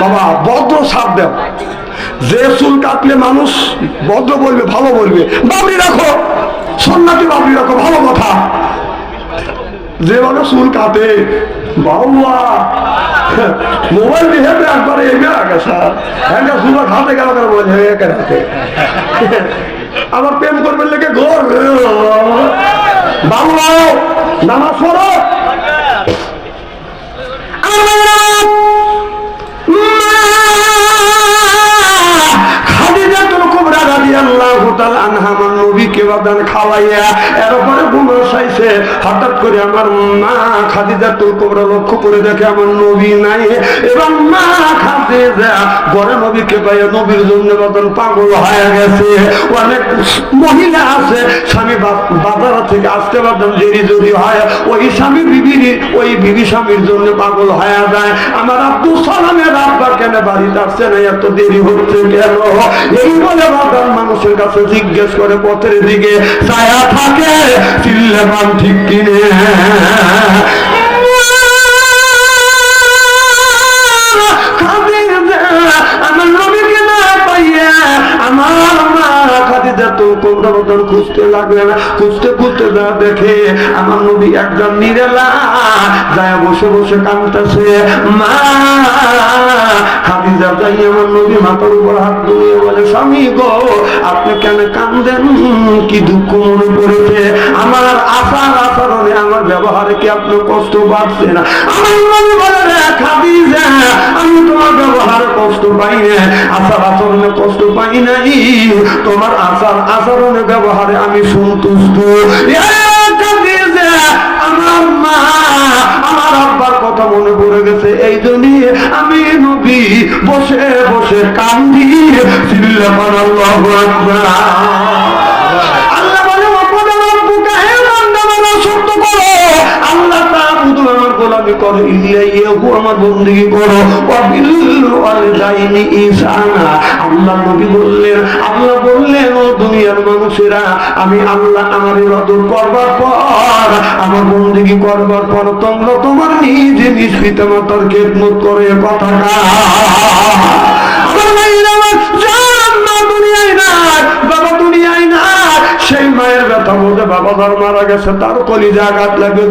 বাবা, ভদ্র সাথ দেও। যে চুল কাটলে মানুষ ভদ্র বলবে, ভালো বলবে, বাবরি রাখো, সন্ন্যাসী বাবরি রাখো, ভালো কথা। যেভাবে চুল কাটে বাবা, মোবাইল দিয়ে একবারে এমে রাখে স্যার, একটা চুলা খাতে গেল করে বলছে রাখে, আবার প্রেম করবে লেগে ঘর বাবা, নামাজ পড়ো। হঠাৎ করে আমার মা খাদিজাতুল কুবরা লক্ষ্য করে দেখে আমার নবী নাই, এবং মা খাদিজা ঘরে নবীকে পাইয়া নবীর জন্য বদন পাগল হয়ে গেছে। অনেক মহিলা আছে স্বামী বাজার থেকে আসতে পারতাম দেরি যদি হয়, ওই স্বামী বিবি স্বামীর জন্য পাগল হয়ে যায়। আমার আব্দুল সালামের আব্বা কেন বাড়িতে আসছে না, এত দেরি হচ্ছে কেন? এই বলে বাজার মানুষের কাছে জিজ্ঞেস করে পথের দিকে ছায়া থাকে, চিল্লেমান ঠিক কিনে। আমার নবীকে না পাইয়া আমার মা খাদিজা তো কোবরা বদন খুঁজতে লাগলেন, খুঁজতে খুঁজতে যা দেখে আমার নবী একজন নিরেলা যায় বসে বসে কাঁদতেছে। মা খাদিজা যাই আমার নবী মাথার উপর হাত দিয়ে বলে, স্বামী গো আপনি কেন কাঁদেন, কি দুঃখ মনে পড়েছে? আমার আচরণে আমার ব্যবহারে কি আপনি কষ্ট পাচ্ছে না? আমার নবী বলে, খাদিজা আমি তোমার ব্যবহারে কষ্ট পাই না, আচরণে কষ্ট পাই নাই, তোমার আচরণে ব্যবহারে আমি সন্তুষ্ট। আমার মা আমার আব্বার কথা মনে পড়ে গেছে, এই জন্য আমি নবী কান্দি চিল্লাপান আল্লাহু আকবার। আল্লাহ বলে ওয়াকাদা রাব্বুকা হে বান্দা বলো সত্য করো আল্লাহ তাআবুদু আমার গোলামি করো ইল্লাহু আমার বندگی করো ওয়া বিল ওয়ালিদাইনি ইহসানা। আল্লাহ নবী বললেন আল্লাহ বললেন ও দুনিয়ার মানুষেরা আমি আল্লাহ আমার ইবাদত করবার পর আমার বندگی করবার পর তোমরা তোমার নিজে নিজ পিতামাতার খেদমত করে কথা না। আমার ভাইরা আমার জান না দুনিয়ায় না বাবা দুনিয়ায় না সেই মায়ের ব্যথা বলতে বাবা ধর মারা গেছে তার কলিজা আঘাত লাগে।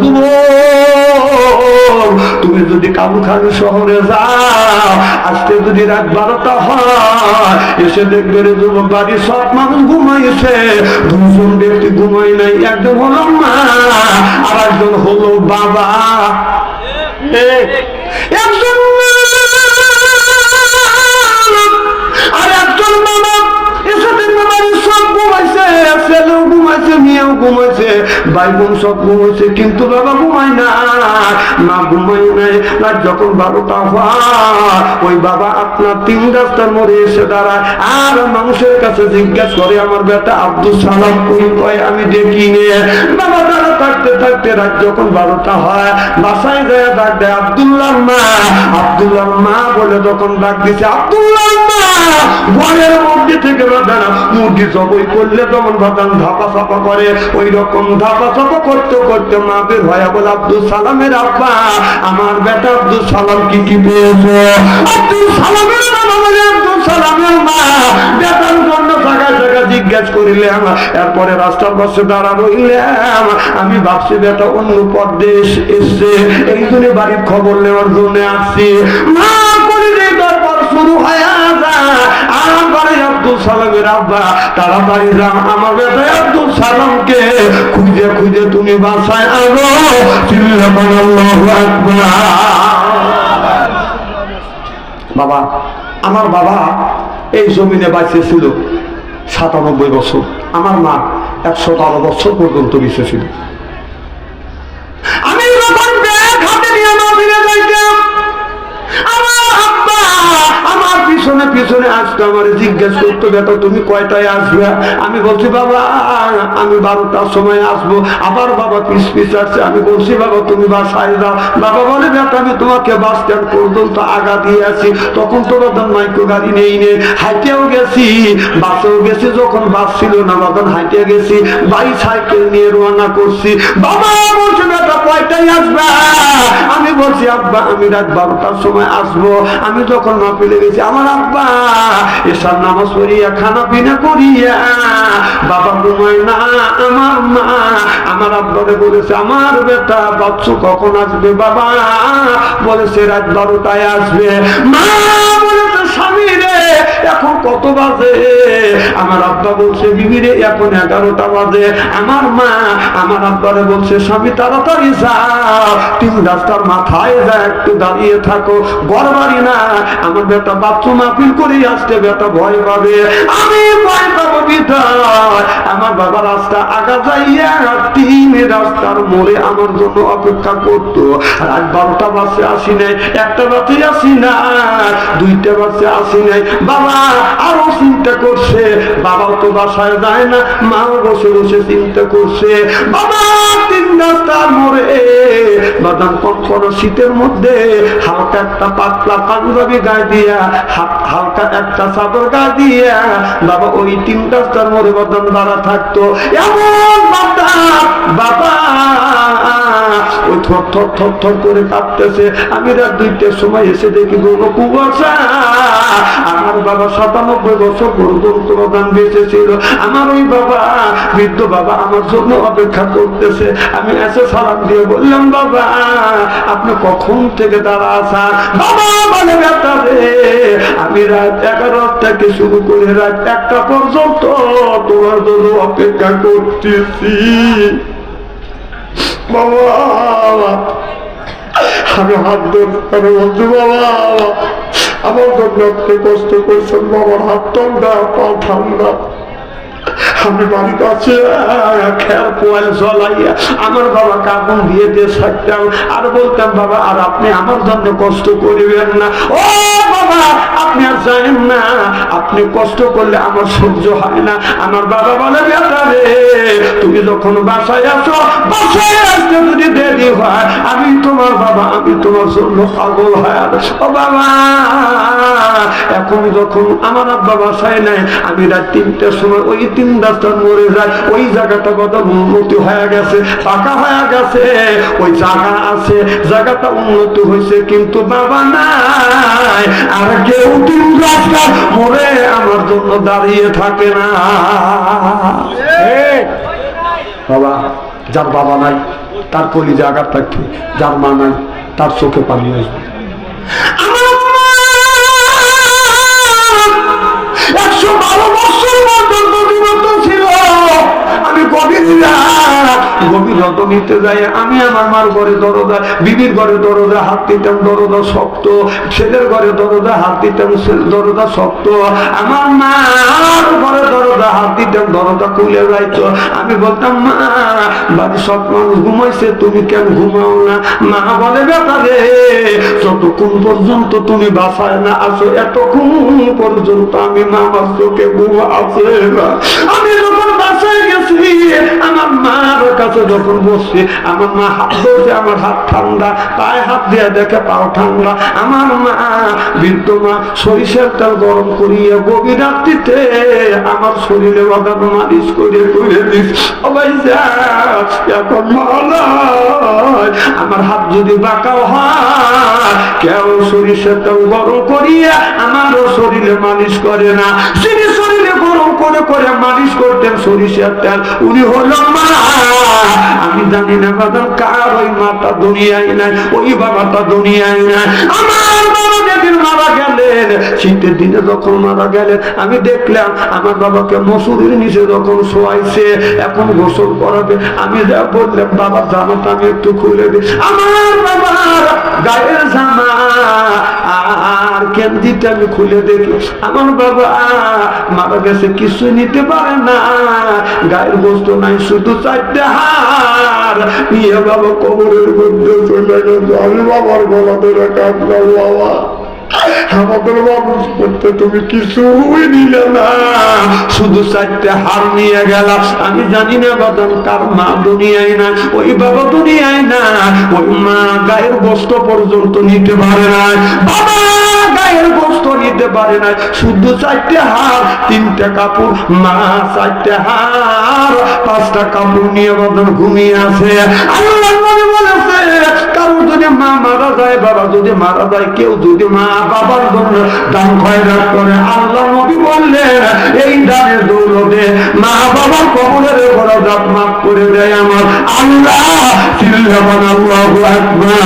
তুমি যদি কালুখালী শহরে যাও আজকে যদি রাত 12টা হয় এসে দেখবে রে যুবক বাড়ির সব মানুষ ঘুমাইছে, দুজন ব্যক্তি ঘুমাই নাই, একজন হলো মা আর একজন হলো বাবা। একজন আর একজন বাবা এসে দেখবে বাড়ির সব ঘুমাইছে, ছেলেও ঘুমাইছে মেয়েও ঘুমাইছে ভাই বোন সব ঘুমাইছে কিন্তু বাবা ঘুমায় না না ঘুমাই নাই। রাত যখন 12টা হয় ওই বাবা আপনার 3 রাস্তার মোড়ে এসে দাঁড়ায় আর মানুষের কাছে জিজ্ঞাসা করে আমার বেটা আব্দুল সালাম কই কয় আমি দেখি নে। বাবা দাঁড়া থাকতে থাকতে রাত যখন 12টা হয় বাসায় যায় ডাক দেয় আব্দুল্লাহর মা, আব্দুল্লাহর মা বলে তখন ডাক দিছে আব্দুল্লাহর মা। ঘরের মধ্যে থেকে বাদানা মুরগি জবাই করলে তখন বাদান ধাপা চাপা করে ওই রকম ধাপা চাপা করতে করতে মা বের হয়ে বলে আব্দুল সালামের আব্বা আমার বেটা আব্দুল সালাম কি কি পেয়েছে। আব্দুল সালামের বাবা বলে আব্দুল সালামের মা বেটার জন্য জায়গায় জায়গায় জিজ্ঞাসা করিলাম এরপরে রাস্তার পাশে দাঁড়া রইলাম আমি ভাবছি বেটা অন্য পরদেশ এসছে এই জন্য বাড়ির খবর নেওয়ার জন্য আসছি। মা করে তারপর শুরু হয়ে আব্দুল সালামের আব্বা তাড়াতাড়ি যান আমার বেটা আব্দুল সালামকে খুঁজে খুঁজে তুমি বাসায় আনো চিল্লাপান আল্লাহু আকবার। বাবা আমার বাবা এই জমিনে বাইসে ছিল 97 বছর, আমার মা 112 বছর পর্যন্ত বেঁচে ছিল। আমি যখন ব্যাগ হাতে নিয়ে মাহফিলে যাইতাম আমার আব্বা আমার পিছনে পিছনে আসতো আমার জিজ্ঞেস করতো বেটা তুমি কয়টায় আসবে। আমি বলছি বাবা আমি 12টার সময় আসবো। আবার বাবা পিছ পিছ আসছে আমি বলছি বাবা তুমি বাসায় যাও। বাবা বলে বেটা আমি তোমাকে বাস স্ট্যান্ড পর্যন্ত আগা দিয়ে আসি। তখন তো বাদান মাইক্রো গাড়ি নেই নে হাইটেও গেছি বাসেও গেছি, যখন বাস ছিল না বাদান হাইটে গেছি বাইসাইকেল নিয়ে রওনা করছি। বাবা বলছে বেটা কয়টায় আসবে। আমি বলছি আব্বা আমি রাত 12টার সময় আসবো। আমি যখন মাহফিলে গেছি আমার আব্বা এসার নামাজ পড়িয়া খানা পিনা করিয়া বাবা ঘুমায় না। আমার মা আমার আব্বাকে বলেছে আমার বেটা বাচ্চু কখন আসবে। বাবা বলেছে রাত 12টায় আসবে। মা বলেছে স্বামী রে এখন কত বাজে। আমার আব্বা বলছে বিবি রে এখন 11টা বাজে। আমার মা আমার আব্বারে বলছে স্বামী তাড়াতাড়ি যাও 3 রাস্তার মাথায় যা একটু দাঁড়িয়ে থাকো ঘর বাড়ি না আমার বেটা বাথরুম আপিল করে আসতে বেটা ভয় পাবে। আমি ভয় পাবো বিধায় আমার বাবা রাস্তা আগা যাইয়া 3 রাস্তার মোড়ে আমার জন্য অপেক্ষা করতো। রাত 12টা বাজে আসি নাই, 1টা বাজে আসি না, 2টা বাজে আসি নাই। বাবা আরো চিন্তা করছে, বাবাও তো বাসায় যায় না, মাও বসে বসে চিন্তা করছে। বাবা 3 রাস্তার মোড়ে বাদাম কনকন শীতের মধ্যে হালকা একটা পাতলা পাঞ্জাবি গায়ে দিয়া হালকা একটা চাদর গায়ে দিয়া বাবা ওই 3 রাস্তার মোড়ে বাদাম দাঁড়া থাকতো। এমন বাবা ওই থর থর থর থর করে কাঁপতেছে। আমি রাত 2টার সময় এসে দেখি কোনো কুয়াশা। আমার বাবা 97 বছর পর্যন্ত বাদাম বেঁচে ছিল। আমার ওই বাবা বৃদ্ধ বাবা আমার জন্য অপেক্ষা করতেছে। আমি এসে সালাম দিয়ে বললাম বাবা আপনি কখন থেকে দাঁড়া আসা। বাবা বলে বেটা রে আমি রাত 11 থেকে শুরু করে রাত 1টা পর্যন্ত তোমার জন্য অপেক্ষা করতেছি। বাবা আমি হাত ধরে বলছি বাবা আমার জন্য আপনি কষ্ট করছেন। বাবার হাত ঠান্ডা পা ঠান্ডা আমি বাড়িতে আছে খেয়াল পোয়াল জ্বলাইয়া আমার বাবাকে আগুন দিয়ে দিয়ে থাকতাম আর বলতাম বাবা আর আপনি আমার জন্য কষ্ট করিবেন না, ও বাবা আপনি আর জানেন না আপনি কষ্ট করলে আমার সহ্য হয় না। আমার বাবা বলে বেটা রে তুমি যখন বাসায় আসো বাসায় আসতে যদি দেরি হয় আমি তোমার বাবা আমি তোমার জন্য পাগল হয়। ও বাবা এখন যখন আমার আব্বা বাসায় নাই আমি রাত 3টার সময় ওই 3 রাস্তার মোড়ে যাই, ওই জায়গাটা কত উন্নতি হয়ে গেছে, পাকা হয়ে গেছে, ওই জায়গা আছে, জায়গাটা উন্নত হয়েছে কিন্তু বাবা নাই। আর কেউ 3 রাস্তার মোড়ে আমার জন্য দাঁড়িয়ে থাকে না। বাবা যার বাবা নাই তার কলি জায়গা থাকবে, যার মা নাই তার চোখে পানি আসবে। 112 বছর পর্যন্ত বিরত ছিল। আমি গভীর রজনীতে যাই, আমি আমার মার ঘরে দরজা, বিবির ঘরে দরজা হাত দিতাম, দরজা শক্ত, ছেলের ঘরে দরজা হাত দিতাম, দরজা শক্ত, আমার মার ঘরে দরজা হাত দিতাম, দরজা খুলে যাইতো। আমি বলতাম মা বাড়ি সব মানুষ ঘুমাইছে তুমি কেন ঘুমাও না? মা বলে বেটা রে যতক্ষণ পর্যন্ত তুমি বাসায় না আসো এতক্ষণ পর্যন্ত আমি মামার চোখে ঘুম আসে না। আমি যখন বাসায় গেছি আমার মার কাছে যখন বসছি আমার মা হাত ধরছে, আমার হাত ঠান্ডা, পায়ে হাত দিয়ে দেখে পাও ঠান্ডা। আমার মা বৃদ্ধ মা সরিষার তেল গরম করিয়ে গভীর রাত্রিতে আমার শরীরে বাগানো মালিশ করে দিস। এখন আমার হাত যদি বাঁকাও হয় কেউ সরিষার তেল গরম করিয়া আমারও শরীরে মালিশ করে না। যিনি শরীরে গরম করে করে মালিশ করতেন সরিষার তেল উনি হলো মা। আমি জানি না বাবা কার ওই মাতা দুনিয়ায় নাই, ওই বাবাটা দুনিয়ায় নাই। আমার বাবা যেদিন মারা গেলেন, শীতের দিনে যখন মারা গেলেন আমি দেখলাম আমার বাবাকে মসুরির নিচে যখন শোয়াইছে এখন গোসল করাবে, আমি যা বললাম বাবার জামাটা আমি একটু খুলে দিই। আমার বাবার গায়ের জামা আর কেন্দ্রিতে আমি খুলে দেখি আমার বাবা মারা গেছে কিছু নিতে পারে না, গায়ের বস্তু নাই, শুধু 4টে হার নিয়ে বাবা কবরের মধ্যে চলে গেছে। আমি বাবার গলা ধরে কাঁদলাম বাবা আমাদের মানুষ করতে তুমি কিছুই নিলে না, শুধু 4টে হার নিয়ে গেলাম। আমি জানি না বাদাম কার মা দুনিয়ায় না, ওই বাবা দুনিয়ায় না, ওই মা গায়ের বস্ত্র পর্যন্ত নিতে পারে না, বাবা গায়ের বস্ত্র নিতে পারে না, শুধু 4টে হার 3টে কাপড়, মা 4টে হার 5টা কাপড় নিয়ে বাদাম ঘুমিয়ে আছে। আল্লাহ নবী বলেছে কারো যদি মা মারা যায়, বাবা যদি মারা যায়, কেউ যদি মা বাবার জন্য দান খয়রাত করে, আল্লাহ নবী বললেন এই দানের দৌলতে মা বাবার কবরের বরাজাত মাফ করে দেয় আমার আল্লাহ। আল্লাহু আকবার।